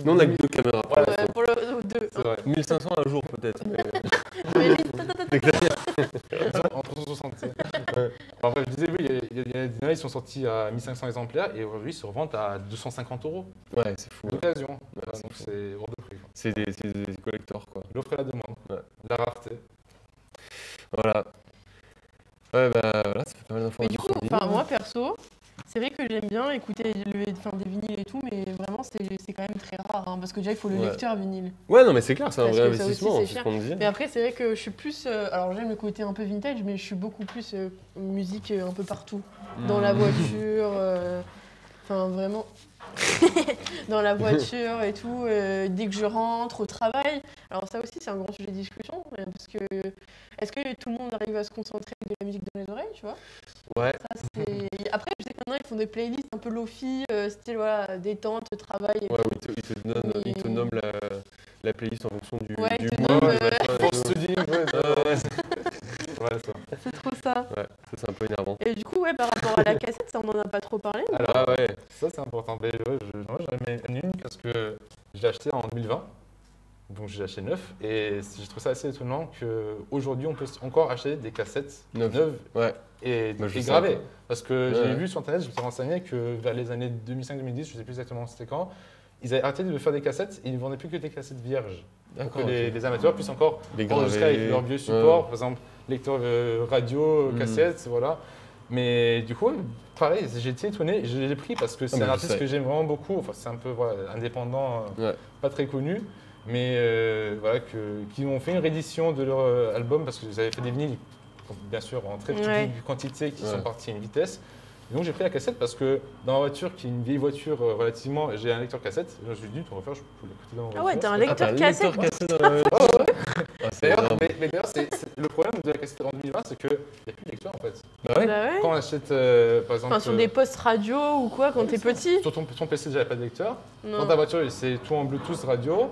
Nous, on a que 2 caméras. Pour le 2. C'est vrai. 1500 un jour peut-être. En 360. Enfin, bref, je disais, oui, il y a des vinyles qui sont sortis à 1500 exemplaires et aujourd'hui ils se revendent à 250 €. Ouais, c'est fou. D'occasion. Ouais, Donc c'est hors de prix. C'est des collectors, quoi. L'offre et la demande. Ouais. La rareté. Voilà. Ouais, voilà, ça fait pas mal Mais d'informations. du coup, sur le vinyle. moi perso, c'est vrai que j'aime bien écouter des vinyles et tout, mais vraiment c'est quand même très rare, hein, parce que déjà il faut le lecteur vinyle. Ouais, non, mais c'est clair, c'est un Parce vrai que ça aussi, investissement, c'est c'est ce cher. qu'on disait. Mais après, c'est vrai que je suis plus. Alors j'aime le côté un peu vintage, mais je suis beaucoup plus musique un peu partout. Dans la voiture, enfin vraiment. Dans la voiture et tout, dès que je rentre au travail. Alors ça aussi c'est un grand sujet de discussion, parce que est-ce que tout le monde arrive à se concentrer avec de la musique dans les oreilles, tu vois? Ouais. Ça, après je sais que maintenant ils font des playlists un peu lofi, style voilà, détente, travail. Et Ouais, ils te nomment la playlist en fonction du ouais, ils te mois. nomment, Pour se dire, c'est trop ça. Ouais, ça c'est un peu énervant. Et du coup, ouais, par rapport à la cassette, ça on en a pas trop parlé. Alors, ça c'est important. Mais ouais, moi j'en ai mis une parce que je l'ai acheté en 2020. Donc j'ai acheté neuf et j'ai trouvé ça assez étonnant qu'aujourd'hui on peut encore acheter des cassettes neuves Ouais. et gravées. Parce que j'ai vu sur internet, je me suis renseigné que vers les années 2005-2010, je ne sais plus exactement c'était quand, ils avaient arrêté de faire des cassettes et ils ne vendaient plus que des cassettes vierges. Pour que les amateurs puissent encore enregistrer avec leur vieux support, par exemple lecteur radio, cassette, voilà. Mais du coup, pareil, j'ai été étonné, je l'ai pris parce que c'est un artiste que j'aime vraiment beaucoup, enfin c'est un peu indépendant, pas très connu. Mais voilà, qui ont fait une réédition de leur album parce qu'ils avaient fait des vinyles, bien sûr, en très petite quantité, qui sont partis à une vitesse. Et donc j'ai pris la cassette parce que dans ma voiture, qui est une vieille voiture relativement, j'ai un lecteur cassette. Je me suis dit, tu vas faire, je peux l'écouter dans ma voiture. Ah ouais, t'as un lecteur cassette. D'ailleurs, le problème de la cassette en 2020, c'est qu'il n'y a plus de lecteur en fait. Bah ouais. Quand on achète, par exemple. Enfin, sur des postes radio ou quoi, quand t'es petit. Sur ton PC, déjà, il n'y a pas de lecteur. Non. Dans ta voiture, c'est tout en Bluetooth radio.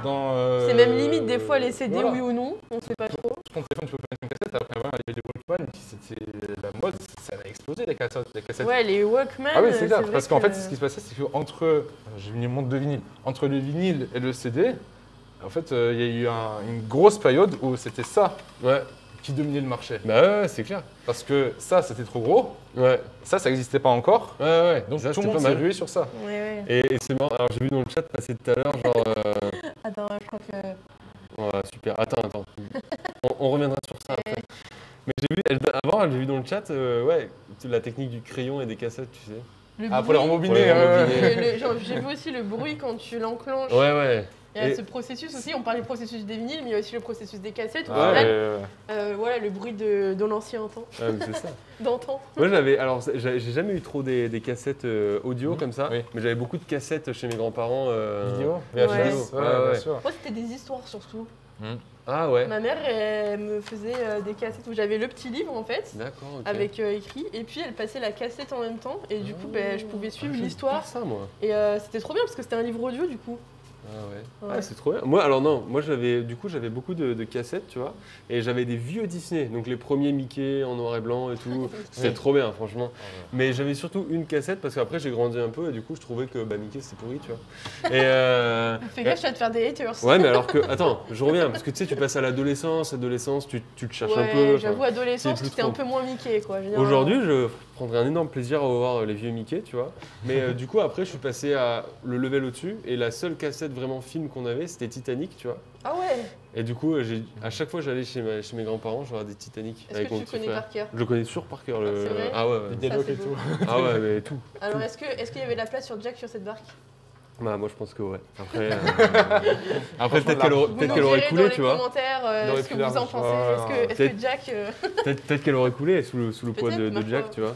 C'est même limite des fois les CD oui ou non, on sait pas trop. Ton téléphone, tu peux pas mettre une cassette, après voilà, il y avait les Walkman, c'était la mode, ça a explosé les cassettes. Ouais, les Walkman. Ah oui, c'est clair, parce qu'en fait, ce qui se passait, c'est qu'entre, j'ai mis une montre de vinyle, entre le vinyle et le CD, en fait, il y a eu une grosse période où c'était ça qui dominait le marché. Bah ouais, c'est clair. Parce que ça, c'était trop gros. Ouais. Ça n'existait pas encore. Ouais. Donc tout le monde s'est rué sur ça. Ouais. Et c'est marrant, alors j'ai vu dans le chat passer tout à l'heure, genre. Attends, je crois que. Ouais, super. Attends. On reviendra sur ça après. Mais j'ai vu dans le chat, la technique du crayon et des cassettes, tu sais. Pour les rembobiner. J'ai vu aussi le bruit quand tu l'enclenches. Ouais. Il y a ce processus aussi, on parle du processus des vinyles, mais il y a aussi le processus des cassettes. Voilà, le bruit de l'ancien temps. Ouais, mais c'est ça. D'antan. Moi, j'ai jamais eu trop des cassettes audio comme ça, mais j'avais beaucoup de cassettes chez mes grands-parents. Vidéo, VHS. bien sûr. Moi, c'était des histoires surtout. Ah ouais. Ma mère, elle me faisait des cassettes où j'avais le petit livre en fait, D'accord, ok. avec écrit, et puis elle passait la cassette en même temps, et du coup, je pouvais suivre Ah, l'histoire. ça, moi. Et c'était trop bien parce que c'était un livre audio du coup. Ah ouais. Ouais. Ah, c'est trop bien. Moi, alors non, moi j'avais beaucoup de cassettes, tu vois, et j'avais des vieux Disney, donc les premiers Mickey en noir et blanc et tout. C'était Oui. trop bien, franchement. Ah ouais. Mais j'avais surtout une cassette parce qu'après j'ai grandi un peu et du coup je trouvais que Mickey c'était pourri, tu vois. Et Fais gaffe, tu vas te faire des haters. ouais, mais alors que attends, je reviens parce que tu sais, tu passes à l'adolescence, tu te cherches un peu. Ouais, j'avoue, enfin, adolescence, c'est plus c'était trop. un peu moins Mickey quoi. Généralement. Aujourd'hui, je prendrais un énorme plaisir à revoir les vieux Mickey, tu vois. Mais du coup, après, je suis passé à le level au-dessus et la seule cassette vraiment film qu'on avait, c'était Titanic, tu vois. Ah ouais. Et du coup, à chaque fois que j'allais chez mes grands-parents, je regardais Titanic Est-ce avec que mon tu petit connais frère. par cœur? Je le connais sur par cœur. Ah, c'est vrai Ah ouais, Les ouais. dialogues c'est et beau. tout. Ah ouais, mais tout. Alors est-ce qu'il y avait de la place sur Jack sur cette barque? Bah, moi, je pense que ouais. Après, Franchement, peut-être là, Vous peut-être nous qu'elle aurait direz coulé, dans tu les vois. commentaires Il aurait ce que pu vous en la- pensez. Ouais, Est-ce que peut-être- Jack... Peut-être qu'elle aurait coulé sous le poids Peut-être, ma de Jack, foi. tu vois.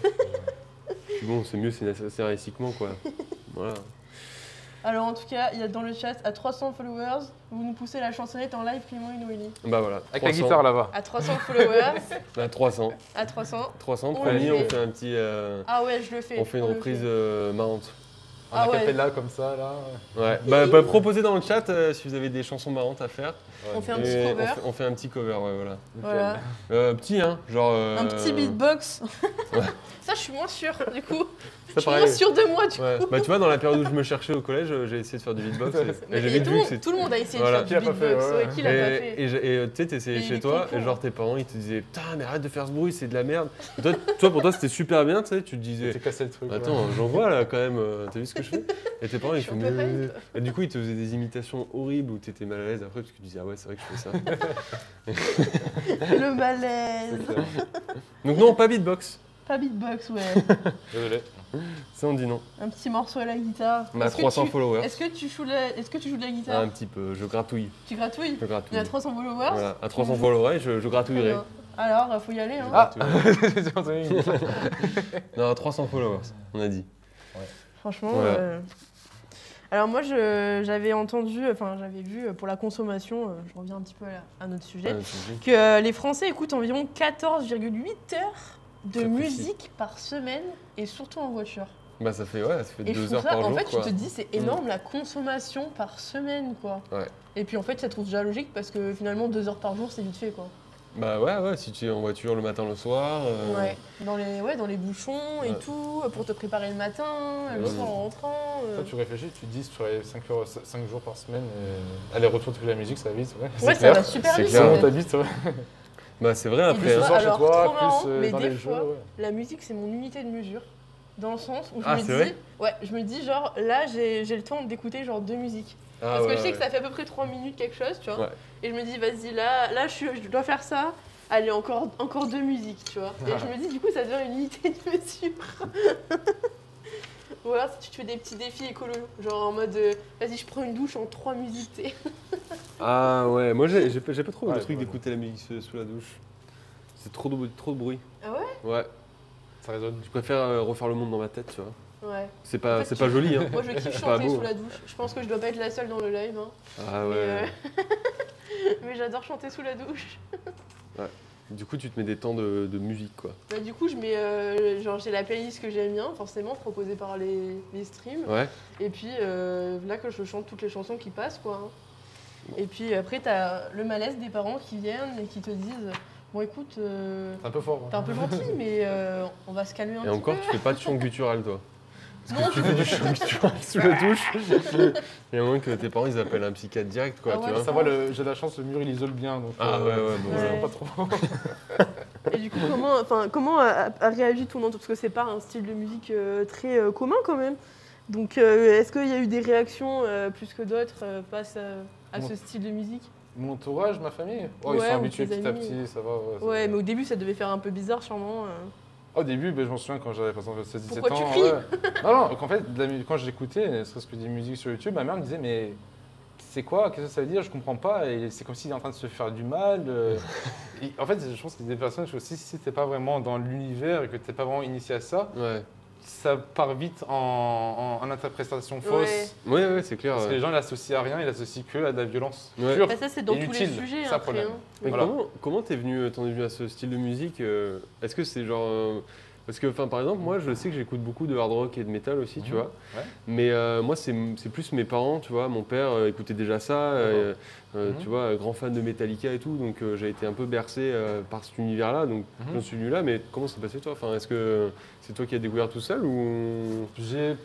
Puis bon, c'est mieux scénaristiquement, quoi. Voilà. Alors en tout cas, il y a dans le chat, à 300 followers, vous nous poussez la chansonnette en live Clément et Noélie. Bah voilà. Avec la 300. guitare là-bas. À 300 followers, Bah, 300. à 300. 300, On promis, le on fait. fait un petit. Ah ouais, je le fais. On fait une on le reprise fait. marrante. En Ah ouais. acapella comme ça là. Ouais. Bah, proposez dans le chat si vous avez des chansons marrantes à faire. On fait un Et petit cover. on fait un petit cover, ouais, voilà. Voilà. Petit, hein, genre. Un petit beatbox. ouais. Ça, je suis moins sûre, du coup. Ça, Je suis pareil. moins sûre de moi, du Ouais. coup. Bah, tu vois, dans la période où je me cherchais au collège, j'ai essayé de faire du beatbox. Mais Et j'ai vite vu que c'était. tout le monde a essayé Voilà. de faire Qui du l'a pas fait, beatbox. ouais. Ouais, qui l'a pas fait? Et tu sais, t'essayais Et chez les toi, concours. et genre tes parents ils te disaient putain, mais arrête de faire ce bruit, c'est de la merde. Et toi, pour toi, c'était super bien, tu sais, tu te disais T'es cassé le truc. attends, j'en vois là quand même, t'as vu ce que je fais? Et tes parents Je ils suis font un peu mais. hype. Et du coup, ils te faisaient des imitations horribles où t'étais mal à l'aise après parce que tu disais ah ouais, c'est vrai que je fais ça. Le malaise. Donc, non, pas beatbox. Pas beatbox, ouais. Désolé. Ça, on dit non. Un petit morceau à la guitare. On a Est-ce que 300 tu- followers. Est-ce que tu joues de la guitare? Un petit peu, je gratouille. Tu gratouilles? Je Il y gratouille. a 300 followers. Voilà, à 300 followers, je Très gratouillerai. bien. Alors, faut y aller. Hein. Ah Gratouillerai. J'ai entendu. Non, à 300 followers, on a dit. Franchement. Voilà. Alors moi, j'avais entendu, enfin j'avais vu pour la consommation, je reviens un petit peu à notre sujet, que les Français écoutent environ 14,8 heures de Très précis. musique par semaine et surtout en voiture. Bah ça fait Et je 2 trouve heures ça, par en jour fait, quoi. tu te dis c'est énorme la consommation par semaine quoi. Ouais. Et puis en fait, ça trouve déjà logique parce que finalement 2 heures par jour, c'est vite fait quoi. Bah ouais, si tu es en voiture le matin, le soir. Ouais, dans les bouchons et Ouais. tout, pour te préparer le matin, le Ouais. soir en rentrant. Quand tu réfléchis, tu te dis sur les 5 jours par semaine, aller-retour de la musique, ça va vite. Ouais, Ouais, ça va super c'est vite. clair. en Comment fait. t'habites, ouais. Bah c'est vrai Et après. des Ce fois, soir chez alors, toi, trop marrant, plus mais dans des les jeux. fois, Ouais. La musique, c'est mon unité de mesure. Dans le sens où je Ah, me c'est dis, vrai je me dis genre là j'ai le temps d'écouter genre 2 musiques. Ah, Parce que ouais, je sais que ouais. ça fait à peu près 3 minutes quelque chose, tu vois. Ouais. Et je me dis vas-y là je dois faire ça. Allez encore 2 musiques, tu vois. Et je me dis du coup ça devient une unité de mesure. Ou alors si tu te fais des petits défis écolo, genre en mode vas-y je prends une douche en 3 musiques, tu sais. Ah ouais, moi j'ai pas trop Ouais, le truc ouais. d'écouter la musique sous la douche. C'est trop de bruit. Ah ouais? Ouais, Ça résonne. je préfère refaire le monde dans ma tête, tu vois. Ouais. C'est pas, En fait, c'est pas joli hein. Moi je kiffe C'est pas chanter beau. sous la douche. Je pense que je dois pas être la seule dans le live. Hein. Ah Mais, ouais. mais j'adore chanter sous la douche. Du coup tu te mets des temps de musique quoi. Bah, du coup, je mets, genre, j'ai la playlist que j'aime bien, forcément, proposée par les streams. Ouais. Et puis là, que je chante toutes les chansons qui passent, quoi. Hein. Et puis après, t'as le malaise des parents qui viennent et qui te disent bon, écoute, C'est un peu fort. t'es un peu gentil, mais on va se calmer un Et petit encore peu. tu fais pas de chant guttural toi. Non, Tu fais du chant guttural sous la douche. Il y a un moment que tes parents ils appellent un psychiatre direct quoi, Ah tu ouais, vois. Ça va, j'ai de la chance, le mur il isole bien. Donc, Ah ouais, bon, c'est voilà. pas trop. Et du coup, comment a réagi ton entourage? Parce que c'est pas un style de musique très commun quand même. Donc, est-ce qu'il y a eu des réactions plus que d'autres face à ce style de musique? Mon entourage, ma famille, oh, ils Ouais, sont ou habitués tes petit à amis. petit, ça va. Ouais, ça Ouais, va. mais au début, ça devait faire un peu bizarre, sûrement. Au début, ben, je m'en souviens quand j'avais par exemple 17 Pourquoi ans. tu cries ouais. Non, non, qu'en fait, quand j'écoutais, ne serait-ce que des musiques sur YouTube, ma mère me disait mais c'est quoi? Qu'est-ce que ça veut dire? Je comprends pas. Et c'est comme s'il est en train de se faire du mal. Et en fait, je pense que des personnes, aussi, si t'es pas vraiment dans l'univers et que t'es pas vraiment initié à ça, Ouais. ça part vite en interprétation fausse. Ouais, c'est clair. Parce que les gens l'associent à rien, ils l'associent que à de la violence Ouais. pure. Bah, ça, c'est dans tous les inutile, sujets ça, après. problème. Hein. Mais Voilà. comment t'en es venu à ce style de musique Est-ce que c'est genre parce que par exemple moi je sais que j'écoute beaucoup de hard rock et de métal aussi, tu vois. Ouais. Mais moi c'est plus mes parents, tu vois. Mon père écoutait déjà ça, tu vois, grand fan de Metallica et tout, donc j'ai été un peu bercé par cet univers-là, donc j'en suis venu là. Mais comment ça s'est passé toi? Enfin, est-ce que c'est toi qui as découvert tout seul ou J'ai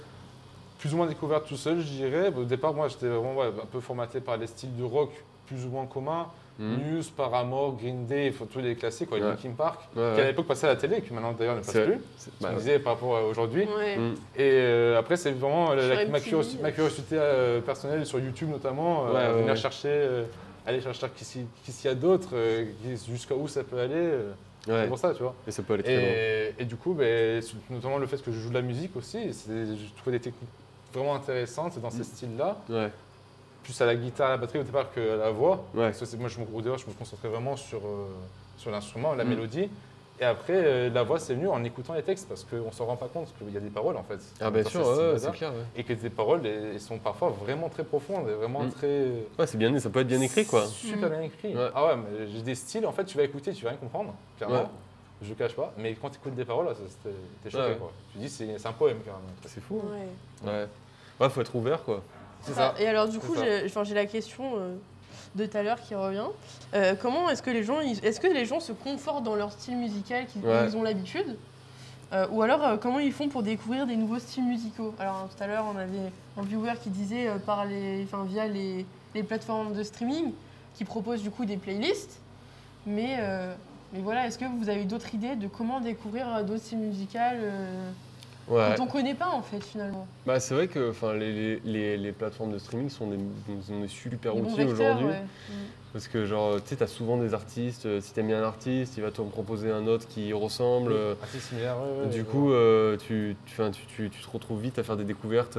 plus ou moins découvert tout seul, je dirais. Au départ, moi, j'étais vraiment un peu formaté par les styles de rock plus ou moins communs. Muse, Paramore, Green Day, tous les classiques, quoi, Linkin Park, qui à l'époque passaient à la télé et qui maintenant d'ailleurs ne passe plus. Ce qu'on disait par rapport à aujourd'hui. Ouais. Et après, c'est vraiment Sur ma curiosité personnelle sur YouTube notamment, venir chercher, aller chercher qui s'il y a d'autres, jusqu'à où ça peut aller. C'est pour ça, tu vois. Et ça peut aller très loin. Et du coup, notamment le fait que je joue de la musique aussi, je trouvais des techniques vraiment intéressantes dans ces styles-là. Ouais. Plus à la guitare, à la batterie au départ qu'à la voix. Ouais. Parce que moi, je me concentrais vraiment sur l'instrument, la mélodie. Et après, la voix, c'est venu en écoutant les textes parce qu'on ne s'en rend pas compte qu'il y a des paroles en fait. Ah, bien sûr, c'est clair. Ouais. Et que des paroles elles sont parfois vraiment très profondes et vraiment très. Ouais, ça peut être bien écrit quoi. Super bien écrit. Ouais. Ah ouais, mais j'ai des styles, en fait, tu vas écouter, tu vas rien comprendre, clairement. Ouais. Je ne cache pas. Mais quand tu écoutes des paroles, t'es choqué quoi. Tu dis, c'est un poème carrément. C'est fou. Ouais, faut être ouvert quoi. C'est ça. Et alors du coup, j'ai la question de tout à l'heure qui revient. Comment est-ce que les gens se confortent dans leur style musical qu'ils ont l'habitude ou alors comment ils font pour découvrir des nouveaux styles musicaux? Alors tout à l'heure, on avait un viewer qui disait via les plateformes de streaming qui proposent du coup des playlists. Mais voilà, est-ce que vous avez d'autres idées de comment découvrir d'autres styles musicaux quand on ne connaît pas en fait finalement? Bah, c'est vrai que les plateformes de streaming sont des super outils vecteurs, aujourd'hui. Ouais. Parce que genre, tu sais, t'as souvent des artistes, si t'aimes bien un artiste, il va te proposer un autre qui ressemble. Assez similaire, du coup, tu te retrouves vite à faire des découvertes.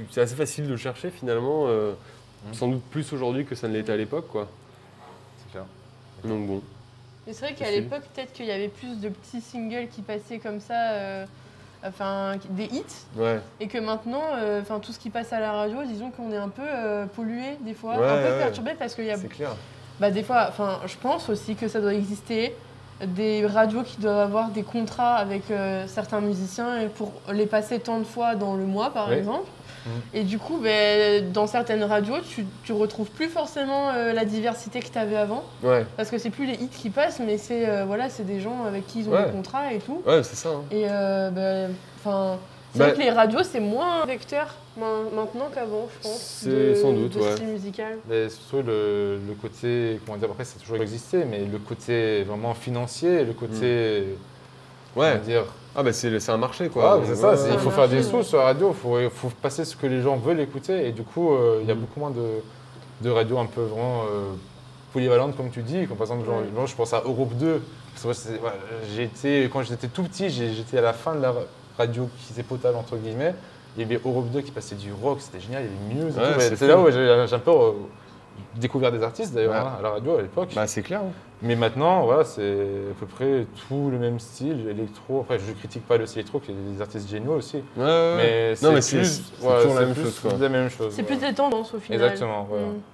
C'est assez facile de le chercher finalement, sans doute plus aujourd'hui que ça ne l'était à l'époque, quoi. C'est clair. Donc bon. Mais c'est vrai qu'à l'époque, peut-être qu'il y avait plus de petits singles qui passaient comme ça. Des hits, et que maintenant, tout ce qui passe à la radio, disons qu'on est un peu pollué des fois, un peu perturbé parce qu'il y a. C'est clair. Des fois, je pense aussi que ça doit exister des radios qui doivent avoir des contrats avec certains musiciens et pour les passer tant de fois dans le mois, par exemple. Et du coup, dans certaines radios, tu retrouves plus forcément la diversité que tu avais avant. Parce que c'est plus les hits qui passent, mais c'est des gens avec qui ils ont des contrats et tout. Ouais, c'est ça. Hein. Et c'est vrai que les radios, c'est moins vecteur maintenant qu'avant, je pense. C'est sans doute, de style musical. Mais surtout le côté, comment dire, après ça a toujours existé, mais le côté vraiment financier, le côté, comment dire. Ah c'est un marché quoi. C'est ça, il faut faire des sous sur la radio, il faut passer ce que les gens veulent écouter et du coup il y a beaucoup moins de radios un peu vraiment polyvalentes comme tu dis, comme par exemple genre, je pense à Europe 2, parce que quand j'étais tout petit, j'étais à la fin de la radio qui était potable entre guillemets, il y avait Europe 2 qui passait du rock, c'était génial, il y avait Muse, c'est là où j'ai un peu découvert des artistes d'ailleurs à la radio à l'époque. C'est clair. Hein. Mais maintenant, c'est à peu près tout le même style, électro. Après, je ne critique pas le style électro, il y a des artistes géniaux aussi. Mais c'est toujours la même chose. C'est plus des tendances au final. Exactement.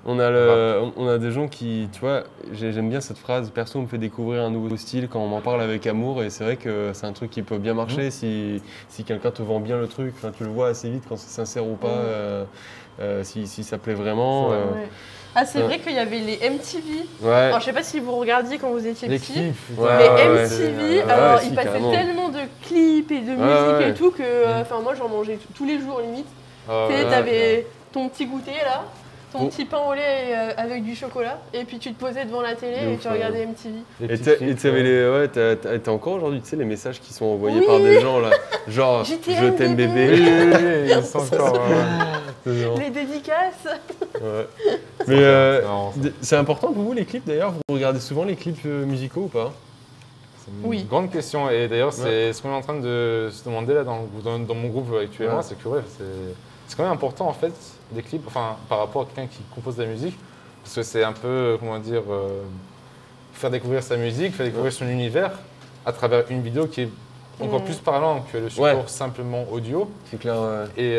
On a des gens qui, tu vois, j'aime bien cette phrase, perso me fait découvrir un nouveau style quand on m'en parle avec amour. Et c'est vrai que c'est un truc qui peut bien marcher si quelqu'un te vend bien le truc. Tu le vois assez vite quand c'est sincère ou pas, si ça plaît vraiment. C'est vrai qu'il y avait les MTV. Alors, je sais pas si vous regardiez quand vous étiez petit. Les MTV, alors ils passaient tellement de clips et de musique et tout que moi j'en mangeais tous les jours limite. T'avais ton petit goûter là, ton petit pain au lait avec du chocolat et puis tu te posais devant la télé et tu regardais MTV. Et t'as encore aujourd'hui les messages qui sont envoyés par des gens là, genre je t'aime bébé. Ils sont encore. Les dédicaces. Mais c'est important pour vous les clips d'ailleurs? Vous regardez souvent les clips musicaux ou pas? C'est une grande question et d'ailleurs c'est ce qu'on est en train de se demander là dans mon groupe actuellement, c'est que c'est quand même important en fait des clips, par rapport à quelqu'un qui compose de la musique, parce que c'est un peu, comment dire, faire découvrir sa musique, faire découvrir son univers à travers une vidéo qui est encore plus parlant que le support simplement audio. C'est clair. Et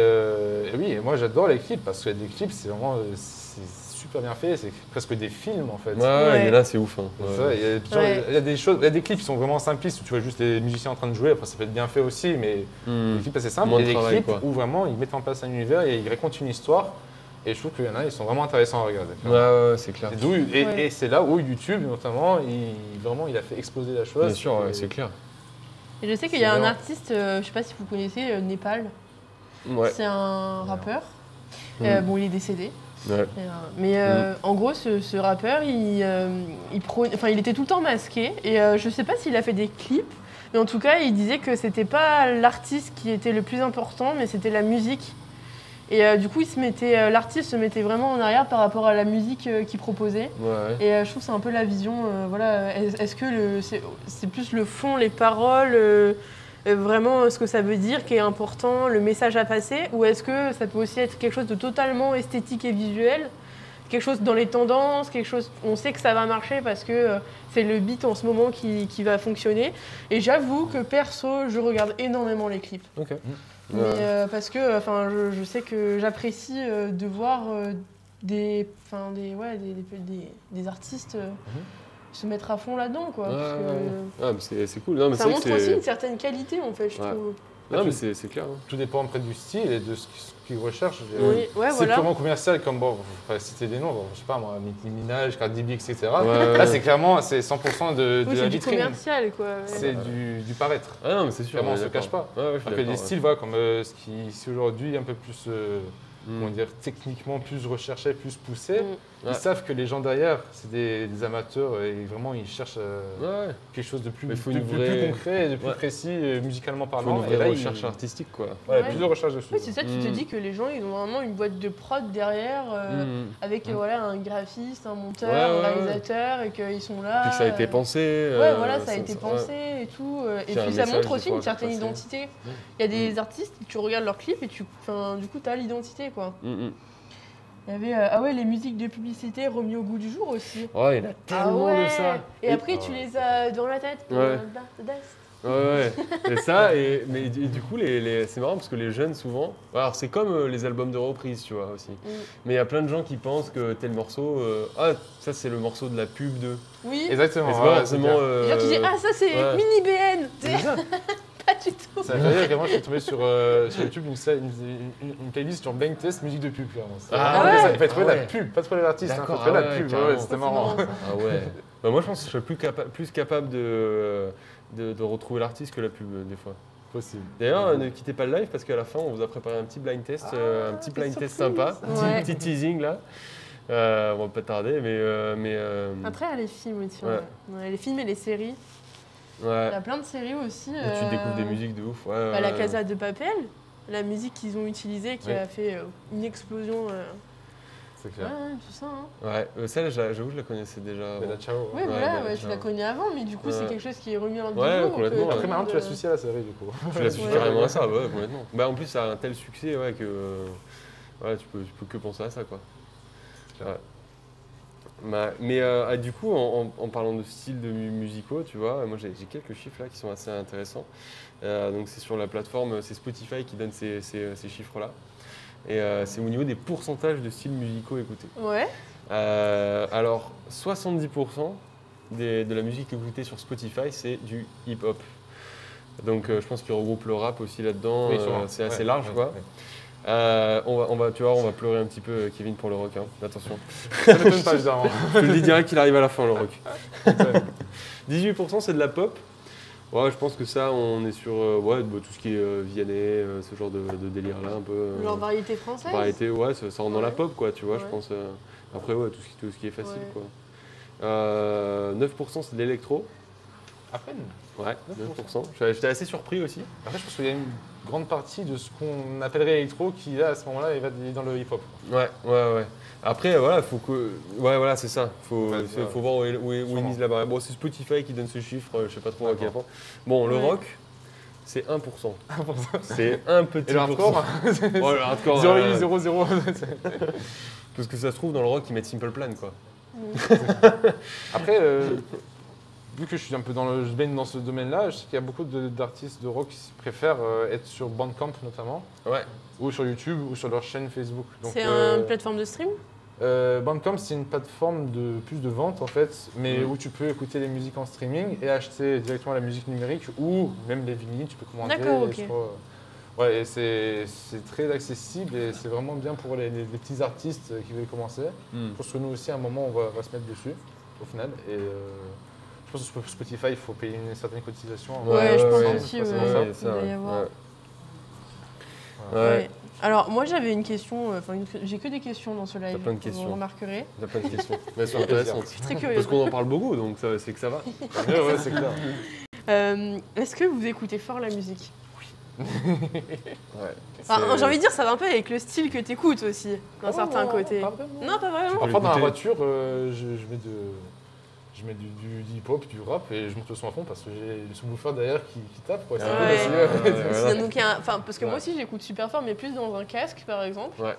oui, et moi j'adore les clips parce que les clips, c'est vraiment c'est super bien fait, c'est presque des films en fait. Ouais, et là c'est ouf. Hein. C'est ça, il y a des choses, il y a des clips qui sont vraiment simplistes où tu vois juste les musiciens en train de jouer, après ça peut être bien fait aussi, mais des clips assez simples. Il y a des clips où vraiment ils mettent en place un univers et ils racontent une histoire. Et je trouve qu'il y en a, ils sont vraiment intéressants à regarder. Ouais, c'est clair. Et c'est là où YouTube, notamment, il a fait exploser la chose. Bien sûr, c'est clair. Et je sais qu'il y a un artiste, je sais pas si vous connaissez, Népal. Ouais. C'est un rappeur. Bon, il est décédé. Ouais. Mais en gros, ce rappeur, il était tout le temps masqué. Et je sais pas s'il a fait des clips. Mais en tout cas, il disait que c'était pas l'artiste qui était le plus important, mais c'était la musique. Et du coup, l'artiste se mettait vraiment en arrière par rapport à la musique qu'il proposait. Ouais. Et je trouve que c'est un peu la vision. Voilà. Est-ce que c'est plus le fond, les paroles, vraiment ce que ça veut dire qui est important, le message à passer, ou est-ce que ça peut aussi être quelque chose de totalement esthétique et visuel, quelque chose dans les tendances, quelque chose on sait que ça va marcher parce que c'est le beat en ce moment qui va fonctionner. Et j'avoue que perso, je regarde énormément les clips. Ok. Mais parce que je sais que j'apprécie de voir des artistes se mettre à fond là-dedans, quoi. Parce que c'est cool. Non, mais ça montre aussi une certaine qualité, en fait, je trouve. Non, mais c'est clair. Hein. Tout dépend après du style et de ce qu'ils recherchent. C'est purement commercial, comme bon, je vais citer des noms, je sais pas moi, Nicki Minaj, Cardi B, etc. Ouais, là, c'est clairement 100% de la c'est vitrine. du commercial, quoi. C'est du paraître. Ah non, mais c'est sûr. Vraiment, on se cache pas. Ouais, alors que des styles, voilà, comme ce qui ici aujourd'hui est un peu plus, comment dire, techniquement plus recherché, plus poussé. Ils savent que les gens derrière, c'est des amateurs et vraiment ils cherchent quelque chose de plus concret, de plus précis musicalement parlant. Il faut une vraie recherche artistique, quoi. Plus de recherche dessus. Oui, c'est ça, tu te dis que les gens, ils ont vraiment une boîte de prod derrière, avec un graphiste, un monteur, un réalisateur, et qu'ils sont là. Puis que ça a été pensé. Ça a été pensé et tout. Et puis ça montre aussi une certaine identité. Il y a des artistes, tu regardes leurs clips et du coup, tu as l'identité, quoi. Il y avait les musiques de publicité remis au goût du jour aussi. Ouais, il y en a tellement de ça. Et après, tu les as dans la tête. Ouais. Et ça, mais du coup, c'est marrant parce que les jeunes, souvent. Alors, c'est comme les albums de reprise, tu vois, aussi. Mais il y a plein de gens qui pensent que tel morceau. Ça, c'est le morceau de la pub de. Oui. Exactement. C'est pas forcément. Les gens qui disent ça, c'est Mini BN. Pas du tout. Ça veut dire que moi, je suis tombé sur YouTube une playlist sur Blind Test musique de pub, clairement. Il fallait trouver la pub, pas trouver l'artiste, il fallait trouver la pub. C'était marrant. Ah ouais. Moi, je pense que je serais plus capable de retrouver l'artiste que la pub, des fois. Possible. D'ailleurs, ne quittez pas le live parce qu'à la fin, on vous a préparé un petit blind test, sympa, un petit teasing là. On va pas tarder, mais Après, il y a les films aussi. Les films et les séries. Il y a plein de séries aussi. Tu découvres des musiques de ouf. La Casa de Papel, la musique qu'ils ont utilisée qui a fait une explosion. C'est clair. C'est ça. Hein. Celle, j'avoue, je la connaissais déjà. Bella Ciao. Oui, tu la connais avant, mais du coup, c'est quelque chose qui est remis en jour. Complètement. Après, maintenant, tu l'associes à la série, du coup. Tu l'associes carrément à ça, complètement. En plus, ça a un tel succès que tu peux que penser à ça, quoi. Mais du coup, en parlant de styles de musicaux, tu vois, moi j'ai quelques chiffres là qui sont assez intéressants. Donc c'est sur la plateforme, c'est Spotify qui donne ces chiffres-là. Et c'est au niveau des pourcentages de styles musicaux écoutés. Ouais. Alors, 70% de la musique écoutée sur Spotify, c'est du hip-hop. Donc je pense qu'il regroupe le rap aussi là-dedans. C'est assez large, quoi. On va pleurer un petit peu, Kevin, pour le rock. Hein. Attention. Ça ne m'étonne pas, évidemment. Je te le dis direct qu'il arrive à la fin, le rock. 18%, c'est de la pop. Ouais, je pense que ça, on est sur tout ce qui est Vianney, ce genre de délire-là, un peu. Leur variété française. Variété, ça rentre dans la pop, quoi, tu vois, je pense. Après, tout ce qui est facile, quoi. 9%, c'est de l'électro. À peine. Ouais, 9%. J'étais assez surpris aussi. Après, je pense qu'il y a une grande partie de ce qu'on appellerait électro qui, là, à ce moment-là, il va dans le hip-hop. Ouais. Après, faut que. Ouais, c'est ça. Faut voir où ils misent la barrière. Bon, c'est Spotify qui donne ce chiffre, je sais pas trop à quel point. Bon, le rock, c'est 1%. 1%. C'est un petit. Et le hardcore le hardcore. 0,0. Parce que ça se trouve, dans le rock, ils mettent Simple Plan, quoi. Après, vu que je suis un peu je baigne dans ce domaine-là, je sais qu'il y a beaucoup d'artistes de rock qui préfèrent être sur Bandcamp notamment, Ouais. ou sur YouTube, ou sur leur chaîne Facebook. C'est une plateforme de stream? Bandcamp, c'est une plateforme de plus de vente en fait, mais où tu peux écouter les musiques en streaming et acheter directement la musique numérique ou même les vinyles, tu peux commander. D'accord, ok. Ouais, et c'est très accessible et c'est vraiment bien pour les petits artistes qui veulent commencer. Je pense que nous aussi, à un moment, on va se mettre dessus au final. Et je pense que sur Spotify, il faut payer une certaine cotisation. Ouais, je pense ouais, aussi, c'est ouais. ça. Il doit y avoir. Ouais. Ouais. Alors, moi, j'avais une question, j'ai que des questions dans ce live, T'as plein de vous questions. remarquerez. T'as plein de questions. Mais elles sont intéressantes. Je suis très curieuse. Parce qu'on en parle beaucoup, donc c'est que ça va. Ouais, c'est clair. Est-ce que vous écoutez fort la musique? Ouais. Enfin, j'ai envie de dire, ça va un peu avec le style que t'écoutes aussi, d'un certain côté. Pas vraiment. Non, pas vraiment. Parfois, dans la l'écouter. voiture, je mets du hip-hop, du rap et je monte le son à fond parce que j'ai le subwoofer derrière qui tape. Quoi. C'est un peu Ouais. facile. Voilà. Donc, parce que moi aussi, j'écoute super fort, mais plus dans un casque, par exemple. Ouais.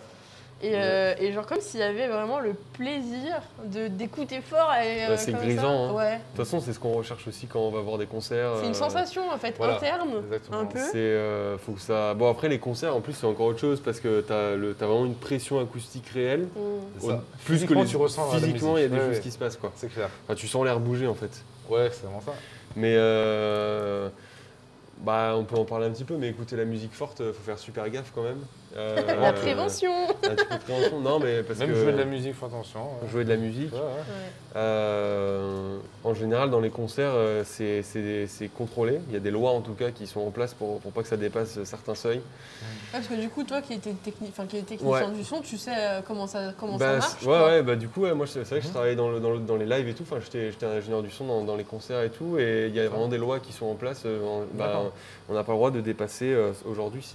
Et genre comme s'il y avait vraiment le plaisir d'écouter fort. Et, C'est comme grisant, ça. hein. Ouais. De toute façon, c'est ce qu'on recherche aussi quand on va voir des concerts. C'est une sensation en fait voilà. interne, Exactement. un peu. Faut que ça. Bon, après, les concerts, en plus, c'est encore autre chose parce que t'as vraiment une pression acoustique réelle. C'est ça. Plus que Physiquement, les... tu ressens la Physiquement, il y a musique. des Ouais, choses ouais. qui se passent, quoi. C'est clair. Enfin, tu sens l'air bouger, en fait. Ouais, c'est vraiment ça. Mais on peut en parler un petit peu, mais écouter la musique forte, faut faire super gaffe quand même. La prévention. Un petit peu de prévention, non, mais parce Même que jouer de la musique, faut attention. Ouais. jouer de la musique. Ouais, ouais. En général, dans les concerts, c'est contrôlé. Il y a des lois en tout cas qui sont en place pour pas que ça dépasse certains seuils. Parce que du coup, toi qui es technicien Ouais. du son, tu sais comment ça Bah, marche. ouais, quoi. ouais, bah du coup, ouais, moi c'est vrai que je travaillais dans les lives et tout. Enfin, j'étais ingénieur du son dans les concerts et tout. Et il y a vraiment des lois qui sont en place. D'accord. On n'a pas le droit de dépasser. Aujourd'hui,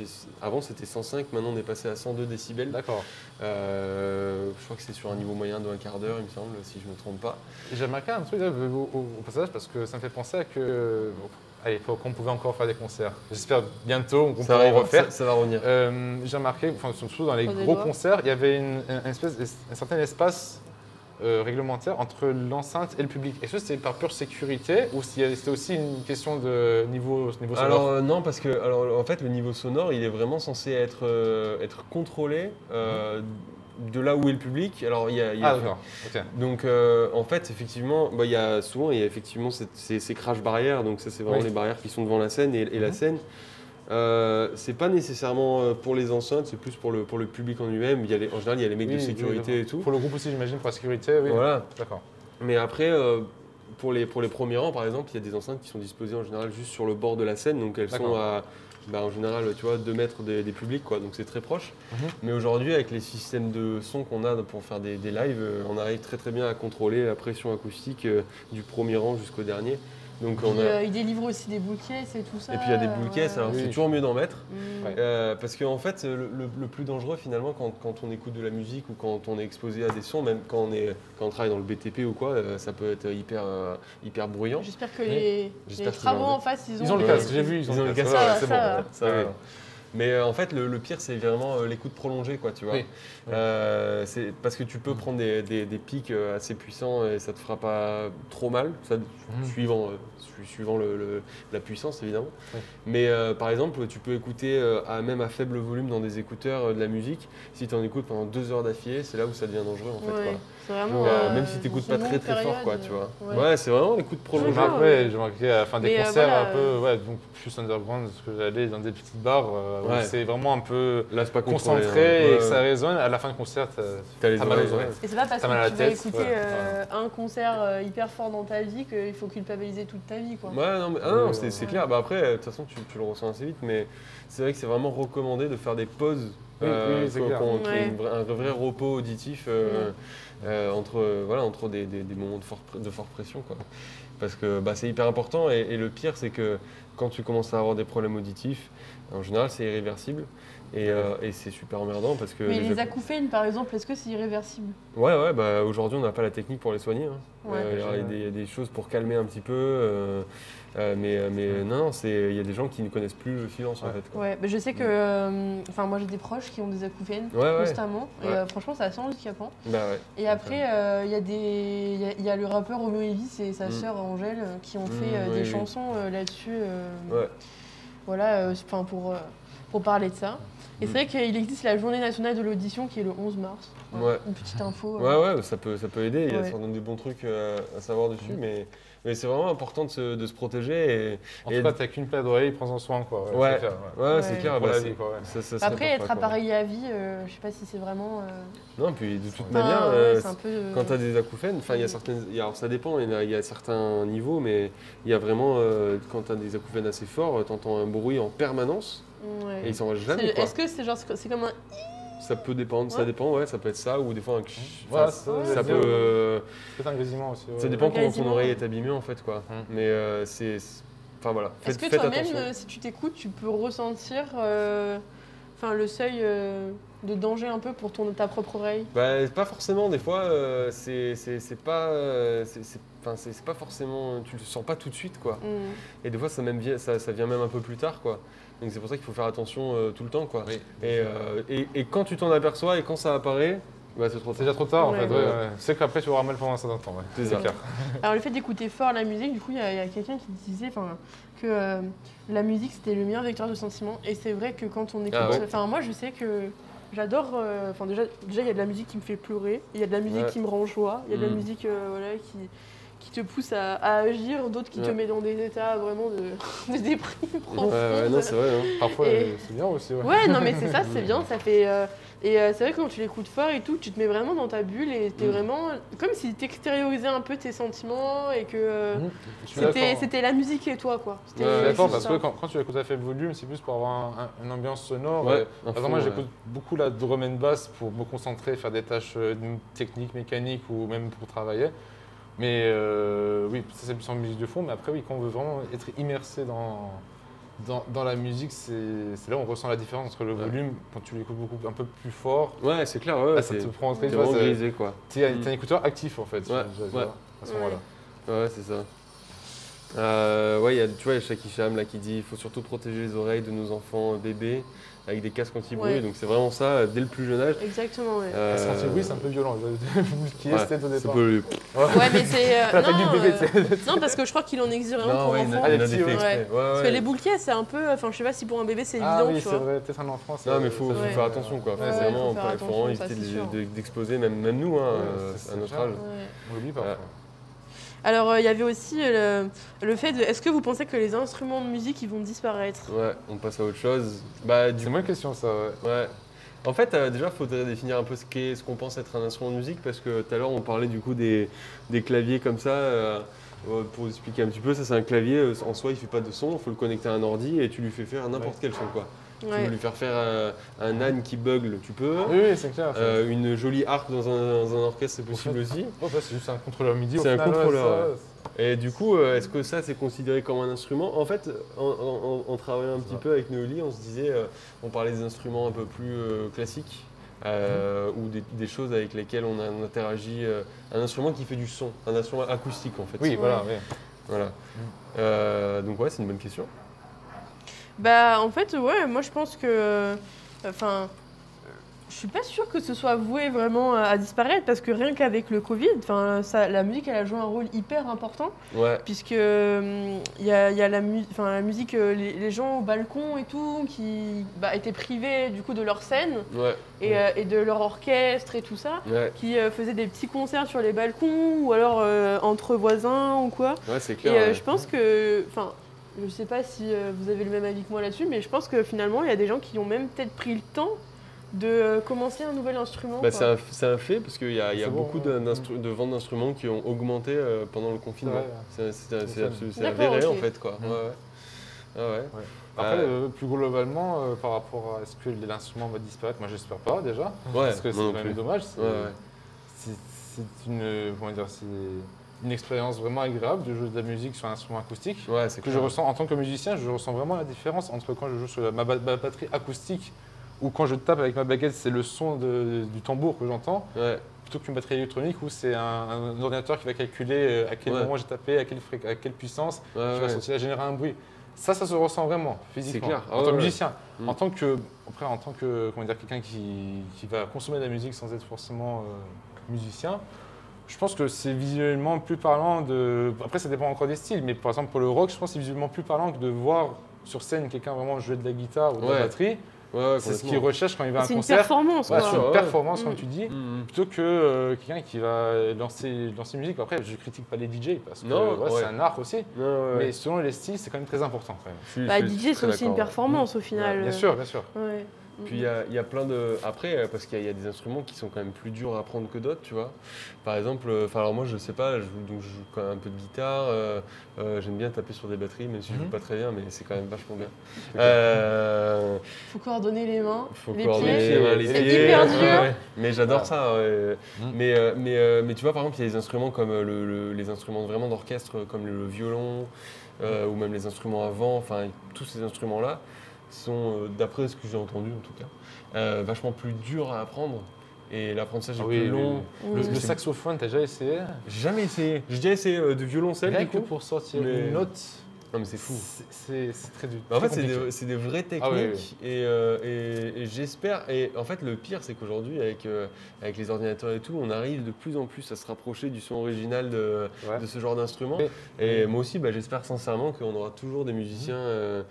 avant c'était 105, maintenant on est passé à 102 décibels. D'accord. Je crois que c'est sur un niveau moyen de un quart d'heure, il me semble, si je ne me trompe pas. Et j'ai remarqué un truc là, au passage parce que ça me fait penser à que. Allez, qu'on pouvait encore faire des concerts. J'espère bientôt qu'on pourra en refaire. Ça va revenir. J'ai remarqué, enfin, surtout dans les Croisez les gros doigts. concerts, il y avait un certain espace réglementaire entre l'enceinte et le public. Est-ce que c'était par pure sécurité ou c'était aussi une question de niveau sonore? Alors non, parce que en fait le niveau sonore il est vraiment censé être contrôlé de là où est le public. Alors il y a d'accord. Ok. donc en fait effectivement il y a effectivement ces crash barrières, donc ça c'est vraiment Oui. les barrières qui sont devant la scène et la scène. C'est pas nécessairement pour les enceintes, c'est plus pour le public en lui-même. En général il y a les mecs de sécurité et tout. Pour le groupe aussi, j'imagine, pour la sécurité, oui. Voilà. D'accord. Mais après, pour les premiers rangs, par exemple, il y a des enceintes qui sont disposées en général juste sur le bord de la scène. Donc elles sont à, en général, tu vois, 2 mètres des publics, quoi. Donc c'est très proche. Mais aujourd'hui, avec les systèmes de son qu'on a pour faire des lives, on arrive très très bien à contrôler la pression acoustique du premier rang jusqu'au dernier. Donc Il délivre aussi des bouquets, c'est tout ça. Et puis il y a des bouquets, alors c'est toujours mieux d'en mettre. Ouais. Parce qu'en fait, le plus dangereux finalement quand on écoute de la musique ou quand on est exposé à des sons, même quand on travaille dans le BTP ou quoi, ça peut être hyper bruyant. J'espère que les J'espère qu'ils travaux l'ont. en face, Ils ont le casque, j'ai vu, Ils ont le casque. Ça va, Ça c'est va. bon. Ça va. Mais en fait, le pire, c'est vraiment l'écoute prolongée, quoi, tu vois. Oui. C'est parce que tu peux prendre des pics assez puissants et ça te fera pas trop mal, ça, suivant la puissance, évidemment. Oui. Mais par exemple, tu peux écouter même à faible volume dans des écouteurs de la musique. Si tu en écoutes pendant 2 heures d'affilée, c'est là où ça devient dangereux, en fait. Ouais. Quoi. C'est vraiment. Même si tu n'écoutes pas très très fort, quoi, tu vois. Ouais. C'est vraiment l'écoute prolongée. Ouais. J'ai remarqué à la fin des Mais, concerts voilà, un peu, ouais, donc plus underground, parce que j'allais dans des petites bars où Ouais. c'est vraiment un peu Là, c'est pas contrôlé, concentré hein. et que ça résonne. À la fin du concert, T'as les t'as mal aux oreilles, oreilles. Et c'est pas parce T'as mal à que la tu vas tête, écouter un concert hyper fort dans ta vie qu'il faut culpabiliser toute ta vie, quoi. Ouais, non, mais, non, c'est clair. Bah, après, de toute façon, tu le ressens assez vite, mais c'est vrai que c'est vraiment recommandé de faire des pauses. Oui, c'est clair. Qu'il y ait un vrai repos auditif entre des moments de forte pression, quoi. Parce que c'est hyper important et le pire c'est que quand tu commences à avoir des problèmes auditifs, en général c'est irréversible Et c'est super emmerdant parce que... Mais les acouphènes, par exemple, est-ce que c'est irréversible? Ouais, bah aujourd'hui on n'a pas la technique pour les soigner. Hein. Ouais. Alors, il y a des choses pour calmer un petit peu, mais non, il y a des gens qui ne connaissent plus le silence en fait. Quoi. Ouais, je sais que moi j'ai des proches qui ont des acouphènes constamment, et franchement c'est assez handicapant. Bah ouais. Et après, il y a le rappeur Romeo Elvis et sa sœur Angèle qui ont fait des chansons là-dessus. Voilà, pour parler de ça. Et c'est vrai qu'il existe la journée nationale de l'audition qui est le 11 mars. Une petite info. Ouais, ça peut aider, il y a certainement des bons trucs à savoir dessus, mais c'est vraiment important de se protéger. En tout cas, t'as qu'une paire d'oreilles, prends-en soin. Quoi. C'est clair. Pour la vie, quoi, après, être appareillé à vie, je sais pas si c'est vraiment... Non, puis de toute manière, quand t'as des acouphènes, il y a certaines... Alors ça dépend, il y a certains niveaux, mais il y a vraiment, quand t'as des acouphènes assez forts, t'entends un bruit en permanence, et ils s'en vont jamais. Est-ce que c'est comme un... Ça peut dépendre, ça dépend, ça peut être ça, ou des fois un ça peut... C'est un grésillement aussi. Ça dépend comment ton oreille est abîmée en fait, quoi. Mais c'est... Enfin voilà, est-ce que toi-même, si tu t'écoutes, tu peux ressentir le seuil de danger un peu pour ta propre oreille? Bah, pas forcément, des fois, c'est pas forcément... Tu le sens pas tout de suite, quoi. Et des fois, ça vient même un peu plus tard, quoi. Donc c'est pour ça qu'il faut faire attention tout le temps, quoi. Oui. Et quand tu t'en aperçois et quand ça apparaît, c'est trop tard. C'est déjà trop tard, en fait. C'est qu'après, tu auras mal pendant un certain temps. C'est clair. Alors le fait d'écouter fort la musique, du coup, il y a quelqu'un qui disait que la musique, c'était le meilleur vecteur de sentiment. Et c'est vrai que quand on écoute... moi, je sais que j'adore... déjà, il y a de la musique qui me fait pleurer. Il y a de la musique qui me rend joie. Il y a de la musique qui te pousse à agir, d'autres qui te mettent dans des états vraiment de déprime profonde. Non, c'est vrai. Hein. Parfois, c'est bien aussi. Non, mais c'est ça, c'est bien. Ça fait... c'est vrai que quand tu l'écoutes fort et tout, tu te mets vraiment dans ta bulle et t'es vraiment... Comme si t'extériorisais un peu tes sentiments et que c'était la musique et toi, quoi. D'accord, parce que quand tu écoutes à faible volume, c'est plus pour avoir une ambiance sonore. Par exemple, moi, j'écoute beaucoup la drum and bass pour me concentrer, faire des tâches techniques, mécaniques ou même pour travailler. Mais oui, ça c'est plus en musique de fond, mais après oui, quand on veut vraiment être immersé dans la musique, c'est là où on ressent la différence entre le volume, quand tu l'écoutes un peu plus fort. Ouais, c'est clair, ça te prend t'es vraiment grisé, quoi. T'es un écouteur actif en fait, à ce moment-là. Ouais, c'est ça. Tu vois, il y a Shaki Cham là qui dit il faut surtout protéger les oreilles de nos enfants bébés avec des casques anti-bruit, donc c'est vraiment ça dès le plus jeune âge. Exactement, ouais. Casque anti-bruit, c'est un peu violent. Qui est c'était au départ. Mais c'est. Non, parce que je crois qu'il en existe vraiment pour enfants. Parce que les boules-qui, c'est un peu. Je sais pas si pour un bébé c'est évident. Oui, c'est vrai, peut-être un enfant. Non, mais il faut faire attention, quoi. Vraiment, il faut vraiment éviter d'exposer, même nous, à notre âge. On l'oublie parfois. Alors, il y avait aussi le fait de... Est-ce que vous pensez que les instruments de musique, ils vont disparaître? Ouais, on passe à autre chose. C'est moi une question, ça, ouais. En fait, déjà, il faudrait définir un peu ce qu'on pense être un instrument de musique, parce que tout à l'heure, on parlait du coup des claviers comme ça. Pour expliquer un petit peu, ça, c'est un clavier, en soi, il fait pas de son, il faut le connecter à un ordi et tu lui fais faire n'importe quel son, quoi. Tu veux lui faire un âne qui bugle, tu peux. Oui, c'est clair. Une jolie harpe dans un orchestre, c'est possible aussi. C'est juste un contrôleur MIDI. C'est un contrôleur. Et du coup, est-ce que ça, c'est considéré comme un instrument? En fait, en travaillant un petit peu avec Neoli, on se disait, on parlait des instruments un peu plus classiques. Ou des choses avec lesquelles on interagit. Un instrument qui fait du son, un instrument acoustique en fait. Oui, voilà. Donc ouais, c'est une bonne question. En fait, moi je pense que... je suis pas sûre que ce soit voué vraiment à disparaître parce que rien qu'avec le Covid, la musique elle a joué un rôle hyper important. Puisque il y a la musique, les gens au balcon et tout qui étaient privés du coup de leur scène et de leur orchestre et tout ça, qui faisaient des petits concerts sur les balcons ou alors entre voisins ou quoi. C'est clair. Et je pense que... Je sais pas si vous avez le même avis que moi là-dessus, mais je pense que finalement, il y a des gens qui ont même peut-être pris le temps de commencer un nouvel instrument. C'est un fait, parce qu'il y a beaucoup de ventes d'instruments qui ont augmenté pendant le confinement. C'est avéré en fait, quoi. Après, plus globalement, par rapport à est-ce que l'instrument va disparaître, moi j'espère pas déjà, parce que c'est quand même dommage. C'est une expérience vraiment agréable de jouer de la musique sur un instrument acoustique. C'est que je ressens en tant que musicien, je ressens vraiment la différence entre quand je joue sur ma batterie acoustique où quand je tape avec ma baguette, c'est le son du tambour que j'entends, Ouais. plutôt qu'une batterie électronique où c'est un ordinateur qui va calculer à quel Ouais. moment j'ai tapé, à quelle puissance, Ouais, qui va ouais. sortir à générer un bruit. Ça se ressent vraiment, physiquement. clair. Ah En tant ouais, que ouais. musicien. Mm. En tant que comment dire, quelqu'un qui va consommer de la musique sans être forcément musicien, je pense que c'est visuellement plus parlant de... Après, ça dépend encore des styles, mais par exemple pour le rock, je pense que c'est visuellement plus parlant que de voir sur scène quelqu'un vraiment jouer de la guitare ou de la Ouais. batterie. Ouais, C'est ce qu'il complètement. recherche quand il va à un C'est une concert. performance, Ouais, quoi. c'est une Ouais. performance, comme Mm. tu dis, Mhm. plutôt que quelqu'un qui va lancer musique. Après, je critique pas les DJ parce que Non, ouais, ouais. c'est un art aussi. Ouais, ouais. Mais selon les styles, c'est quand même très important. Quand même. Bah, DJ, c'est aussi une performance au final. Bien sûr, bien sûr. Ouais. Puis il y a plein de. Après, parce qu'il y a des instruments qui sont quand même plus durs à apprendre que d'autres, tu vois. Par exemple, alors moi je sais pas, je joue quand même un peu de guitare, j'aime bien taper sur des batteries, même si je joue pas très bien, mais c'est quand même vachement bien. Faut coordonner les mains, Faut les coordonner pieds. les mains, les C'est pieds. hyper dur. Ouais. Mais j'adore Ouais. ça. Ouais. Mm. Mais tu vois, par exemple, il y a des instruments comme les instruments vraiment d'orchestre, comme le violon, ou même les instruments à vent, enfin tous ces instruments-là sont, d'après ce que j'ai entendu en tout cas, vachement plus durs à apprendre. Et l'apprentissage est Ah plus oui, long. oui. Le Mm. saxophone, t'as déjà essayé? J'ai jamais essayé. J'ai déjà essayé de violoncelle Rien du que coup. pour sortir mais- une note, Non mais c'est fou. c'est très dur. Bah, en fait, très compliqué. c'est des vraies techniques Ah oui, et j'espère. Et en fait, le pire, c'est qu'aujourd'hui, avec les ordinateurs et tout, on arrive de plus en plus à se rapprocher du son original de Ouais. ce genre d'instrument. Oui. Et moi aussi, bah, j'espère sincèrement qu'on aura toujours des musiciens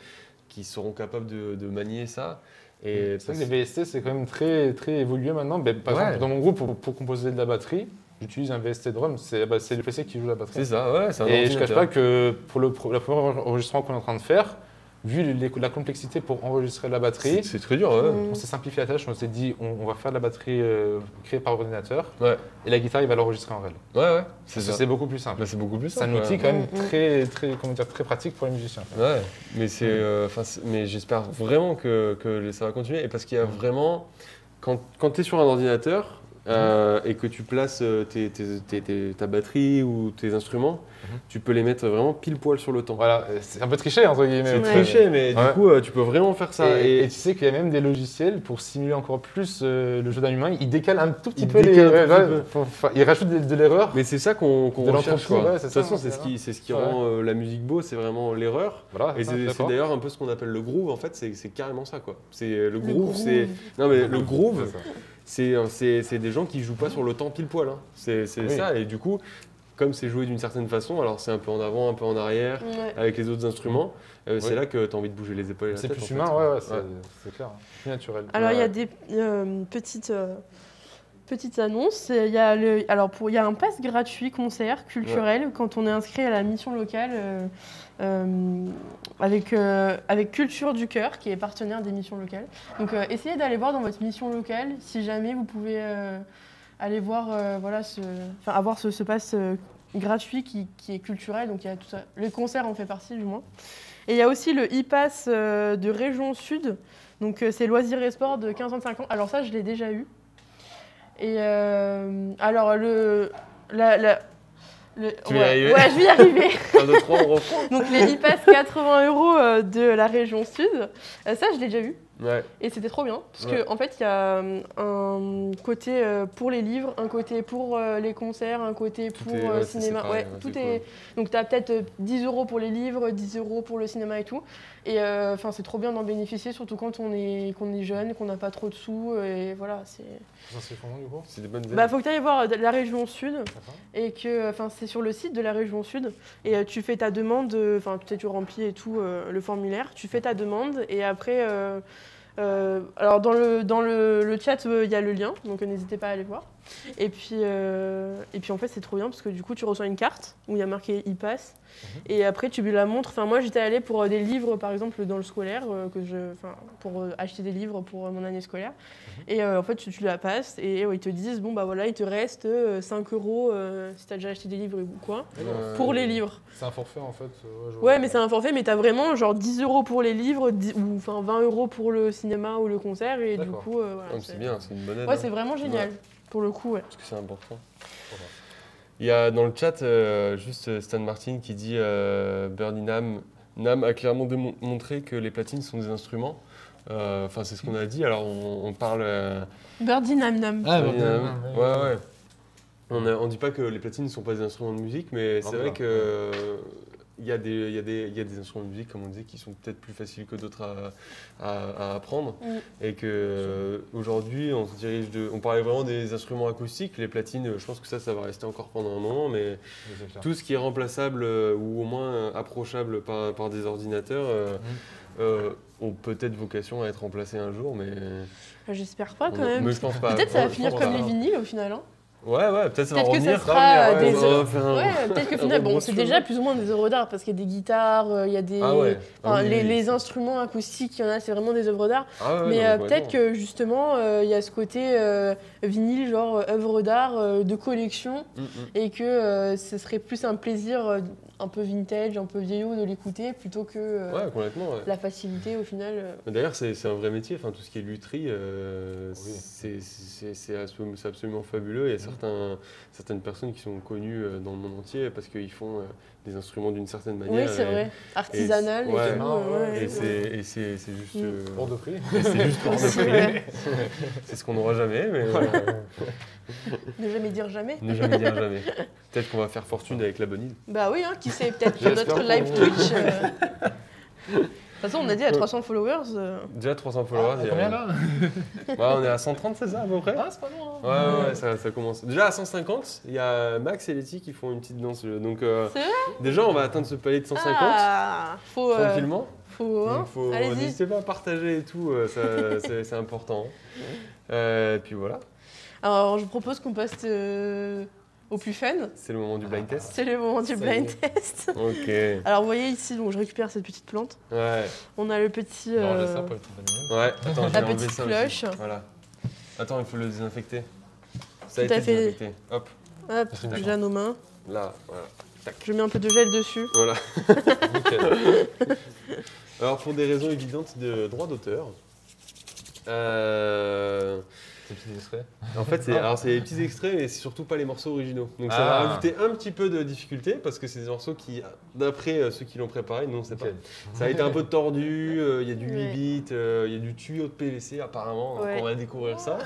qui seront capables de manier ça. Et C'est vrai que les VST, c'est quand même très, très évolué maintenant. Ben, par Ouais. exemple, dans mon groupe, pour composer de la batterie, j'utilise un VST drum, c'est le PC qui joue la batterie. c'est ça, ouais, c'est un Et je ne cache ordinateur. pas que pour le premier enregistrement qu'on est en train de faire, vu la complexité pour enregistrer la batterie, C'est très dur, ouais. Mm. on s'est simplifié la tâche, on s'est dit on va faire de la batterie créée par ordinateur Ouais, et la guitare il va l'enregistrer en réel. ouais, c'est Parce que ça. c'est beaucoup plus simple. Bah, c'est beaucoup plus C'est un simple. outil ouais. quand même Mm. très, très, comment dire, très pratique pour les musiciens. Ouais, mais mais j'espère vraiment que ça va continuer. Et parce qu'il y a vraiment, quand tu es sur un ordinateur et que tu places ta batterie ou tes instruments, tu peux les mettre vraiment pile poil sur le temps. Voilà, c'est un peu triché entre guillemets. C'est Ouais. triché, mais Ouais. du coup, tu peux vraiment faire ça. Et tu sais qu'il y a même des logiciels pour simuler encore plus le jeu d'un humain. Ils décalent un tout petit Ils peu les. décalent un tout ouais, petit peu. ils rajoutent de l'erreur. Mais c'est ça qu'on De recherche. l'entreprise, Quoi. ouais, c'est De toute ça, façon, c'est c'est ce qui Ouais. rend la musique beau, c'est vraiment l'erreur. Voilà, Et ça, c'est d'accord. d'ailleurs un peu ce qu'on appelle le groove, en fait, c'est carrément ça, quoi. C'est le Le groove, groove. c'est... Non, mais le groove, C'est ça. c'est des gens qui jouent pas sur le temps pile poil. Hein. C'est Oui. ça, et du coup, comme c'est joué d'une certaine façon, alors c'est un peu en avant, un peu en arrière, Ouais. avec les autres instruments, c'est Oui. là que tu as envie de bouger les épaules et la C'est tête. plus en fait. humain, ouais, Ouais. c'est clair. Plus naturel. Alors, il y a Ouais. des petites annonces. Il y a il y a un pass gratuit concert culturel quand on est inscrit à la mission locale avec Culture du Cœur, qui est partenaire des missions locales. Donc, essayez d'aller voir dans votre mission locale si jamais vous pouvez aller voir, avoir ce pass gratuit qui est culturel. Donc, il y a tout ça. Les concerts en fait partie, du moins. Et il y a aussi le e-pass de Région Sud. Donc, c'est loisirs et sport de 15-25 ans. Alors, ça, je l'ai déjà eu. Et alors, Tu vas y arriver. Ouais, je vais y arriver. 1, 2, 3, on reprend. Donc, les e-pass 80 € de la Région Sud, ça, je l'ai déjà eu. Ouais. Et c'était trop bien, parce Ouais. qu'en fait, il y a un côté pour les livres, un côté pour les concerts, un côté Tout pour est- ouais, c'est cinéma. séparé, Ouais, ouais, tout c'est est. Donc, tu as peut-être 10 € pour les livres, 10 € pour le cinéma et tout. Et enfin, c'est trop bien d'en bénéficier, surtout quand on est jeune, qu'on n'a pas trop de sous. Et voilà, c'est. Ça, c'est comment du coup? C'est des bonnes idées. Bah, faut que tu ailles voir la Région Sud. D'accord. Et que, enfin, c'est sur le site de la Région Sud. Et tu fais ta demande, enfin, tu remplis et tout le formulaire. Tu fais ta demande et après. Alors dans le chat, il y a le lien, donc n'hésitez pas à aller voir. Et puis en fait, c'est trop bien parce que du coup, tu reçois une carte où il y a marqué e-pass. Et après, tu lui la montres. Enfin, moi, j'étais allée pour des livres, par exemple, dans le scolaire, pour acheter des livres pour mon année scolaire. Et en fait, tu la passes et ils te disent, bon, bah voilà, il te reste 5 € si tu as déjà acheté des livres ou quoi, pour les livres. C'est un forfait en fait. Ouais, mais c'est un forfait, mais t'as vraiment genre 10 € pour les livres, ou enfin 20 € pour le cinéma ou le concert, et du D'accord. coup, voilà. Ah, c'est bien, c'est une bonne aide. Ouais, hein. c'est vraiment génial, pour le coup, ouais. Parce que c'est important. Il y a dans le chat juste Stan Martin qui dit Birdie Nam a clairement démontré que les platines sont des instruments. Enfin, c'est ce qu'on a dit. Alors, on parle. Birdie Nam Nam. Ah, ouais, oui. ouais. On dit pas que les platines ne sont pas des instruments de musique, mais c'est vrai que il y a des instruments de musique, comme on disait, qui sont peut-être plus faciles que d'autres à apprendre. Et que aujourd'hui, on se dirige on parlait vraiment des instruments acoustiques. Les platines, je pense que ça va rester encore pendant un moment, mais tout ce qui est remplaçable ou au moins approchable par des ordinateurs ont peut-être vocation à être remplacés un jour, mais j'espère pas quand même. Mais je pense pas. Peut-être ça va finir comme les vinyles au final. Hein. Ouais, peut-être ça va Peut-être que revenir. ça sera des peut-être qu'au final, bon, c'est déjà plus ou moins des œuvres d'art parce qu'il y a des guitares, il y a des. Les instruments acoustiques, il y en a, c'est vraiment des œuvres d'art. Mais peut-être que justement, il y a ce côté vinyle, genre œuvre d'art de collection, et que ce serait plus un plaisir un peu vintage, un peu vieillot de l'écouter plutôt que la facilité au final. D'ailleurs, c'est un vrai métier, enfin, tout ce qui est lutherie, c'est absolument fabuleux. Il y a certaines personnes qui sont connues dans le monde entier parce qu'ils font des instruments d'une certaine manière. Oui, c'est vrai. Artisanal et tout. Et c'est juste... hors de prix. C'est juste hors de prix. C'est ce qu'on n'aura jamais, mais... Ne jamais dire jamais. Ne jamais dire jamais. Peut-être qu'on va faire fortune avec la bonne île. Bah oui, qui sait, peut-être sur notre live Twitch. De toute façon, on a dit à 300 followers. Déjà 300 followers. Combien là on est à 130, c'est ça à peu près? Ah, c'est pas loin. Ouais, ça commence. Déjà à 150, il y a Max et Letty qui font une petite danse. Donc c'est vrai déjà, on va atteindre ce palier de 150 tranquillement. N'hésitez pas à partager et tout, c'est important. Puis voilà. Alors, je propose qu'on passe au plus fun. C'est le moment du blind test. C'est le moment du blind test. Ok. Alors, vous voyez ici, donc, je récupère cette petite plante. Ouais. On a le petit. Ça pour les petites ouais, attends, la petite cloche. Voilà. Attends, il faut le désinfecter. Tout Ça a été à fait. désinfecté. Hop. Hop, déjà nos mains. Là, voilà. Tac. Je mets un peu de gel dessus. Voilà. Alors, pour des raisons évidentes de droit d'auteur, Ces petits extraits. en fait, c'est des petits extraits, mais c'est surtout pas les morceaux originaux. Donc ça va rajouter un petit peu de difficulté parce que c'est des morceaux qui, d'après ceux qui l'ont préparé, nous on sait pas. Ça a été un peu tordu, il y a du 8 bits, il y a du tuyau de PVC apparemment, donc on va découvrir ça.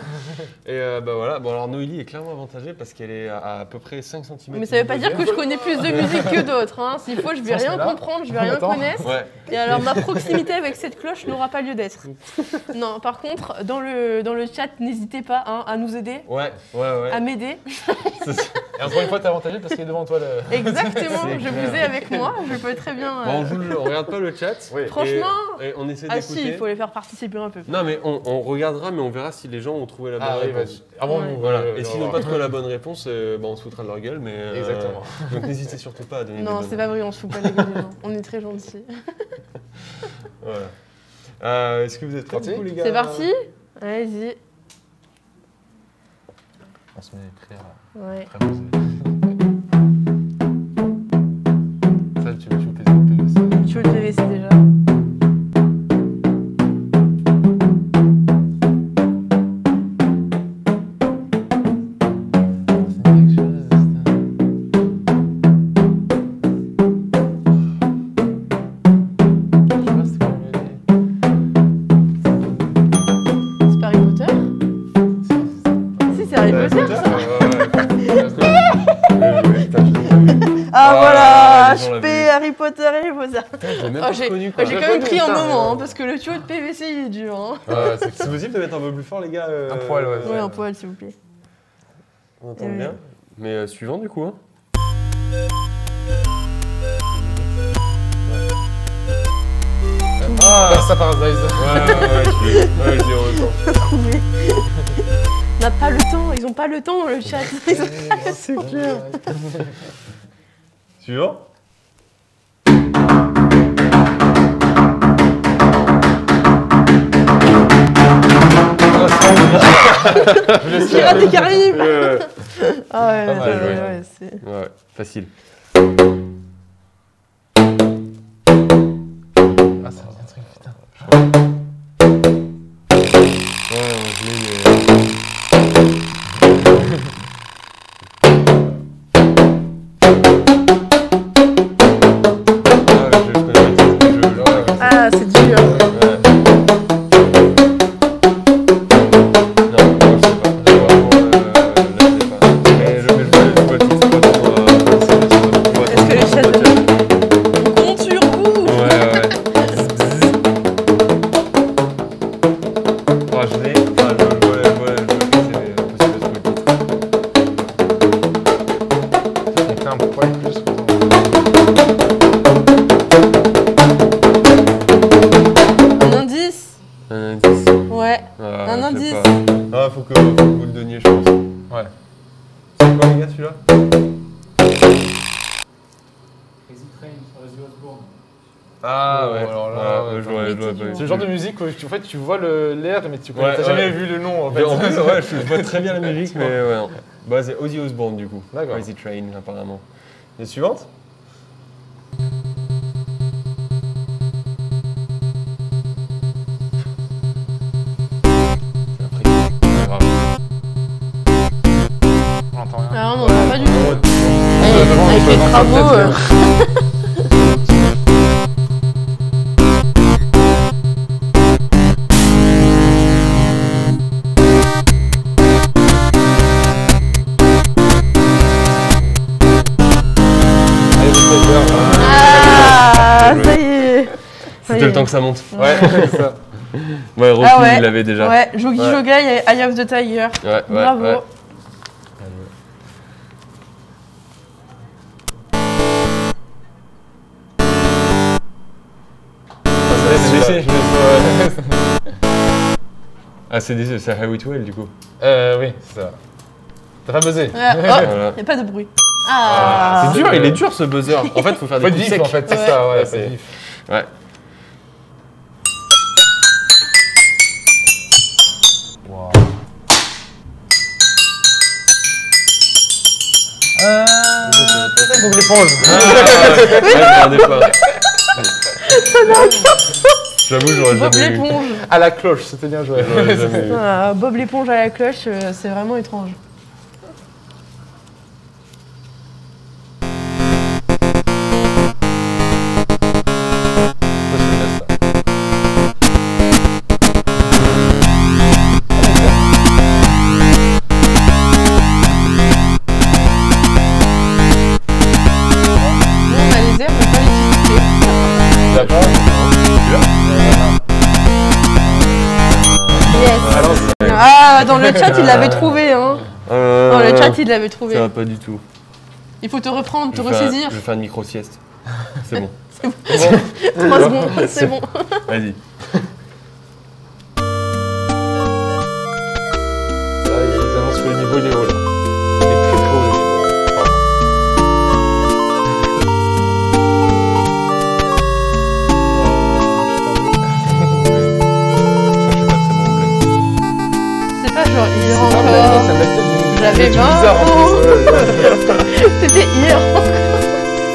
Et voilà, bon alors Noélie est clairement avantagée parce qu'elle est à peu près 5 cm. Mais ça veut pas dire que je connais plus de musique que d'autres. Hein. S'il faut, je vais rien comprendre, je vais rien connaître. Ouais. Et alors ma proximité avec cette cloche n'aura pas lieu d'être. Non, par contre, dans le chat, n'hésitez pas à nous aider, à m'aider. Et encore une fois, t'es avantagé parce qu'il est devant toi. Exactement, je vous ai avec moi, je peux très bien... On regarde pas le chat. Franchement, et on essaie d'écouter. si, il faut les faire participer un peu. Non mais on regardera, mais on verra si les gens ont trouvé la bonne réponse. Et s'ils n'ont pas trouvé la bonne réponse, on se foutra de leur gueule. Mais, exactement. Donc n'hésitez surtout pas à donner Non, c'est pas vrai, on se fout pas de la gueule des gens. On est très gentils. Voilà. Est-ce que vous êtes prêts, du coup, les gars? C'est parti. Allez-y. On se met prêt à Ouais. Ça, tu veux PVC. Tu veux le PVC déjà. C'est pas Harry Potter? Si, c'est Harry Potter ça. Ah voilà, HP, Harry Potter. J'ai quand même pris un moment parce que le tuyau de PVC il est dur. Hein. C'est possible de mettre un peu plus fort, les gars? Un poil, ouais. Oui, un poil s'il vous plaît. On entend bien. Mais suivant du coup. Hein. Ça Paradise. Ouais, je dis en même temps. Trouvé. On n'a pas le temps, ils ont pas le temps le chat. C'est clair. Suivant. Pirates des Caraïbes. Ah ouais, c'est... Ouais, facile. Ah, ça vient un truc, putain. Je l'ai. Ah, c'est dur. un poil plus. Un indice. Un indice. Ouais. Ah, Un je sais indice. pas. Ah, faut que vous le donniez, je pense. Ouais. C'est quoi, les gars, celui-là? Crazy Train sur Ozzy Osbourne. Ah ouais. alors là, Ouais, je l'aurais pas c'est eu. le genre de musique où en fait tu vois l'air mais tu connais, Ouais, t'as jamais ouais. vu le nom en fait. En plus, ouais, je vois très bien la musique, mais ouais. Non. Bah, c'est Ozzy Osbourne, du coup. D'accord. Crazy Train, apparemment. Et suivante? On entend rien. Ah, on n'entend pas du tout. devant, Avec les devant, travaux. peut-être. Allez, Ah, ça y est. Ça y C'était est. le temps que ça monte. Ouais, c'est ça. Ouais, Rocky, Ah ouais. il l'avait déjà. Ouais, Jogi Ouais. Jogai et Eye of the Tiger. Ouais, Bravo. ouais. C'est DC. DC. Ah, c'est DC, c'est Highway to Hell, du coup. Oui, c'est ça. T'as pas buzzé. Ouais, oh, Voilà. y a pas de bruit. Ah. C'est dur, il est dur ce buzzer. En fait, faut faire Faut des être coups vif secs. en fait, c'est Ouais. ça, ouais, Ouais, c'est c'est- vif. Ouais. Wow. Bob l'éponge. Ah, regardez pas. J'avoue, j'aurais Bob jamais eu. l'éponge. À la cloche, c'était bien joué. J'aurais jamais eu. Ah, Bob l'éponge à la cloche, c'est vraiment étrange. Nous, on a les airs, mais pas les titres. D'accord. Yes. Ah, dans le chat, il l'avait trouvé, hein. Dans le chat, il l'avait Ça trouvé. va pas du tout. Il faut te reprendre, te Je vais faire- ressaisir. Je vais faire une micro-sieste. C'est bon. 3 secondes, c'est bon. Vas-y. Là, ils annoncent que le niveau il est haut là. Il est très très haut le niveau. Pardon. C'est pas genre hier Ça me encore. laisse peut-être J'avais 20 bizarre en ans. plus. C'était hier encore.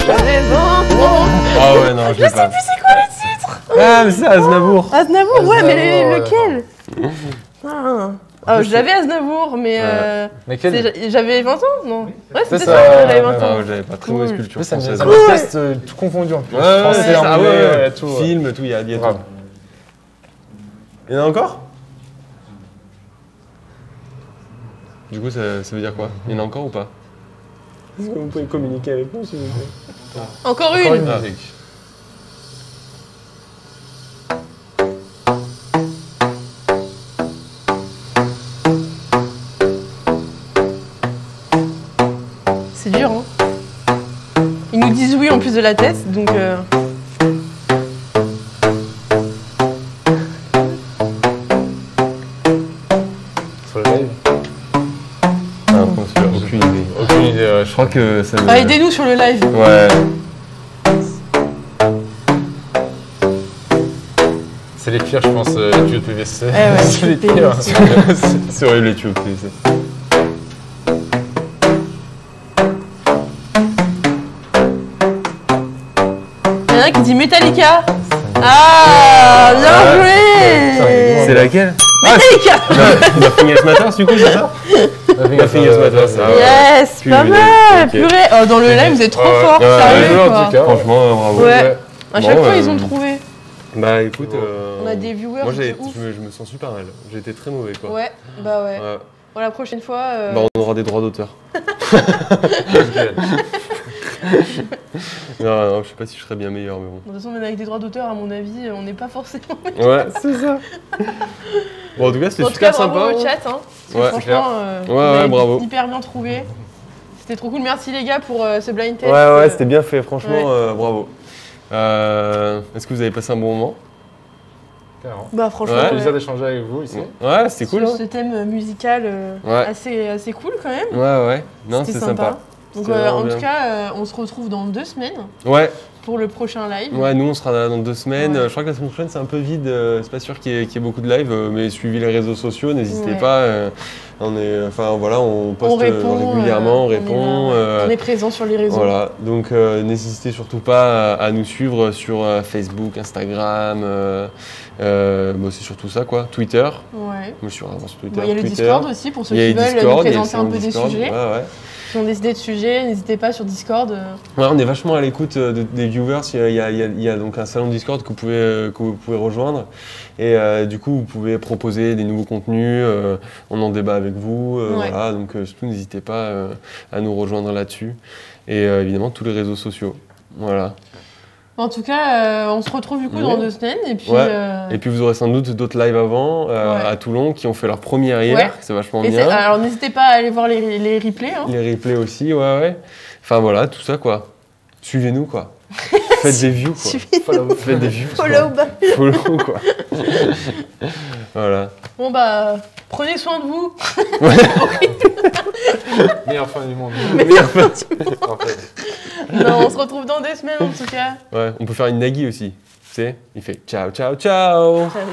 J'avais 20 ans. Ah ouais, non, je l'ai pas. C'est quoi les titres? Ah, mais c'est Aznavour. Aznavour, ouais, mais Aznavour, lequel? Ah, je l'avais Aznavour, mais Mais quel j'avais 20 ans, non? Ouais, C'est c'était ça, ça, ouais, j'avais 20 ouais, ans. Ah, j'avais pas très mauvaise Cool. culture ça me française. teste tout confondu en plus. Ouais, Français, c'est ça, anglais, ouais. tout. ouais. Film, tout, il y a tout. Grave. Il y en a encore? Du coup, ça veut dire quoi? Il y en a encore ou pas? Est-ce que vous pouvez communiquer avec nous, s'il vous plaît? Encore Encore une. une musique. C'est dur, hein. Ils nous disent oui en plus de la tête, donc. Sur le live. Ah, non, celui-là, aucune idée. Aucune idée, ouais, Je crois que ça me... Ah, aidez-nous sur le live. Ouais. C'est les pires, je pense, les tuyaux de PVC. ouais, c'est les c'était- pires. C'est horrible les tubes, c'est... Il y en a qui dit Metallica. Ah, bien joué. C'est laquelle? Metallica. Nothing Else Matters, du coup, c'est ça? Nothing Else Matters, ça. Yes, pas Purée, mal, ok. purée. Oh, dans le live, vous êtes trop Ouais. forts, Ouais, sérieux, ouais, en quoi. tout cas. Franchement, bravo. Ouais. À chaque Bon, fois, ils ont trouvé. Bah écoute, On a des viewers moi de ouf. je me sens super mal. J'ai été très mauvais quoi. Ouais, bah ouais. Ouais. Bon, la prochaine fois. Bah on aura des droits d'auteur. Non, je sais pas si je serais bien meilleur, mais bon. De toute façon, même avec des droits d'auteur, à mon avis, on n'est pas forcément. Ouais, c'est ça. Bon, en tout cas, c'était En tout cas, super bravo sympa. au chat. Hein, parce que Ouais, franchement, Ouais, vous avez bravo. hyper bien trouvé. C'était trop cool. Merci les gars pour ce blind test. Ouais, c'était bien fait, franchement, Ouais. bravo. Est-ce que vous avez passé un bon moment? Carrément. Bah franchement, Ouais. Plaisir d'échanger avec vous ici. Ouais, c'était cool. ce thème musical Ouais. assez cool quand même. Ouais. Non, c'était sympa. Donc C'était vraiment en bien. tout cas, on se retrouve dans 2 semaines Ouais, pour le prochain live. ouais, nous on sera là dans 2 semaines. Ouais. Je crois que la semaine prochaine c'est un peu vide, c'est pas sûr qu'il y ait beaucoup de live, mais suivez les réseaux sociaux, n'hésitez Ouais. pas. On poste On répond régulièrement, on on est répond. là, on est présent sur les réseaux. Voilà, donc n'hésitez surtout pas à nous suivre sur Facebook, Instagram, c'est surtout ça quoi, Twitter. Ouais. Moi je suis vraiment sur Twitter. Il y a le Twitter. Discord aussi pour ceux Il y a qui le veulent Discord, nous il y a le présenter un salon peu des Discord. sujets. Ouais. Qui ont décidé de sujets, n'hésitez pas sur Discord. Ouais, on est vachement à l'écoute des viewers. Il y a donc un salon Discord que vous pouvez rejoindre. Et du coup, vous pouvez proposer des nouveaux contenus. On en débat avec vous. Ouais. Voilà, donc surtout, n'hésitez pas à nous rejoindre là-dessus. Et évidemment, tous les réseaux sociaux. Voilà. En tout cas, on se retrouve du coup dans Ouais. 2 semaines. Et puis, Ouais. Et puis, vous aurez sans doute d'autres lives avant Ouais. à Toulon qui ont fait leur première hier. Ouais. C'est vachement et bien. alors n'hésitez pas à aller voir les replays. Hein. Les replays aussi, ouais. Enfin voilà, tout ça quoi. Suivez-nous quoi. Faites des views quoi. Faites des views. Follow back. Follow quoi. Voilà. Bon bah, prenez soin de vous. Meilleure fin du monde. Meilleure fin. Parfait. Non, on se retrouve dans 2 semaines en tout cas. Ouais, on peut faire une Nagui aussi. Tu sais, il fait ciao ciao ciao. Salut.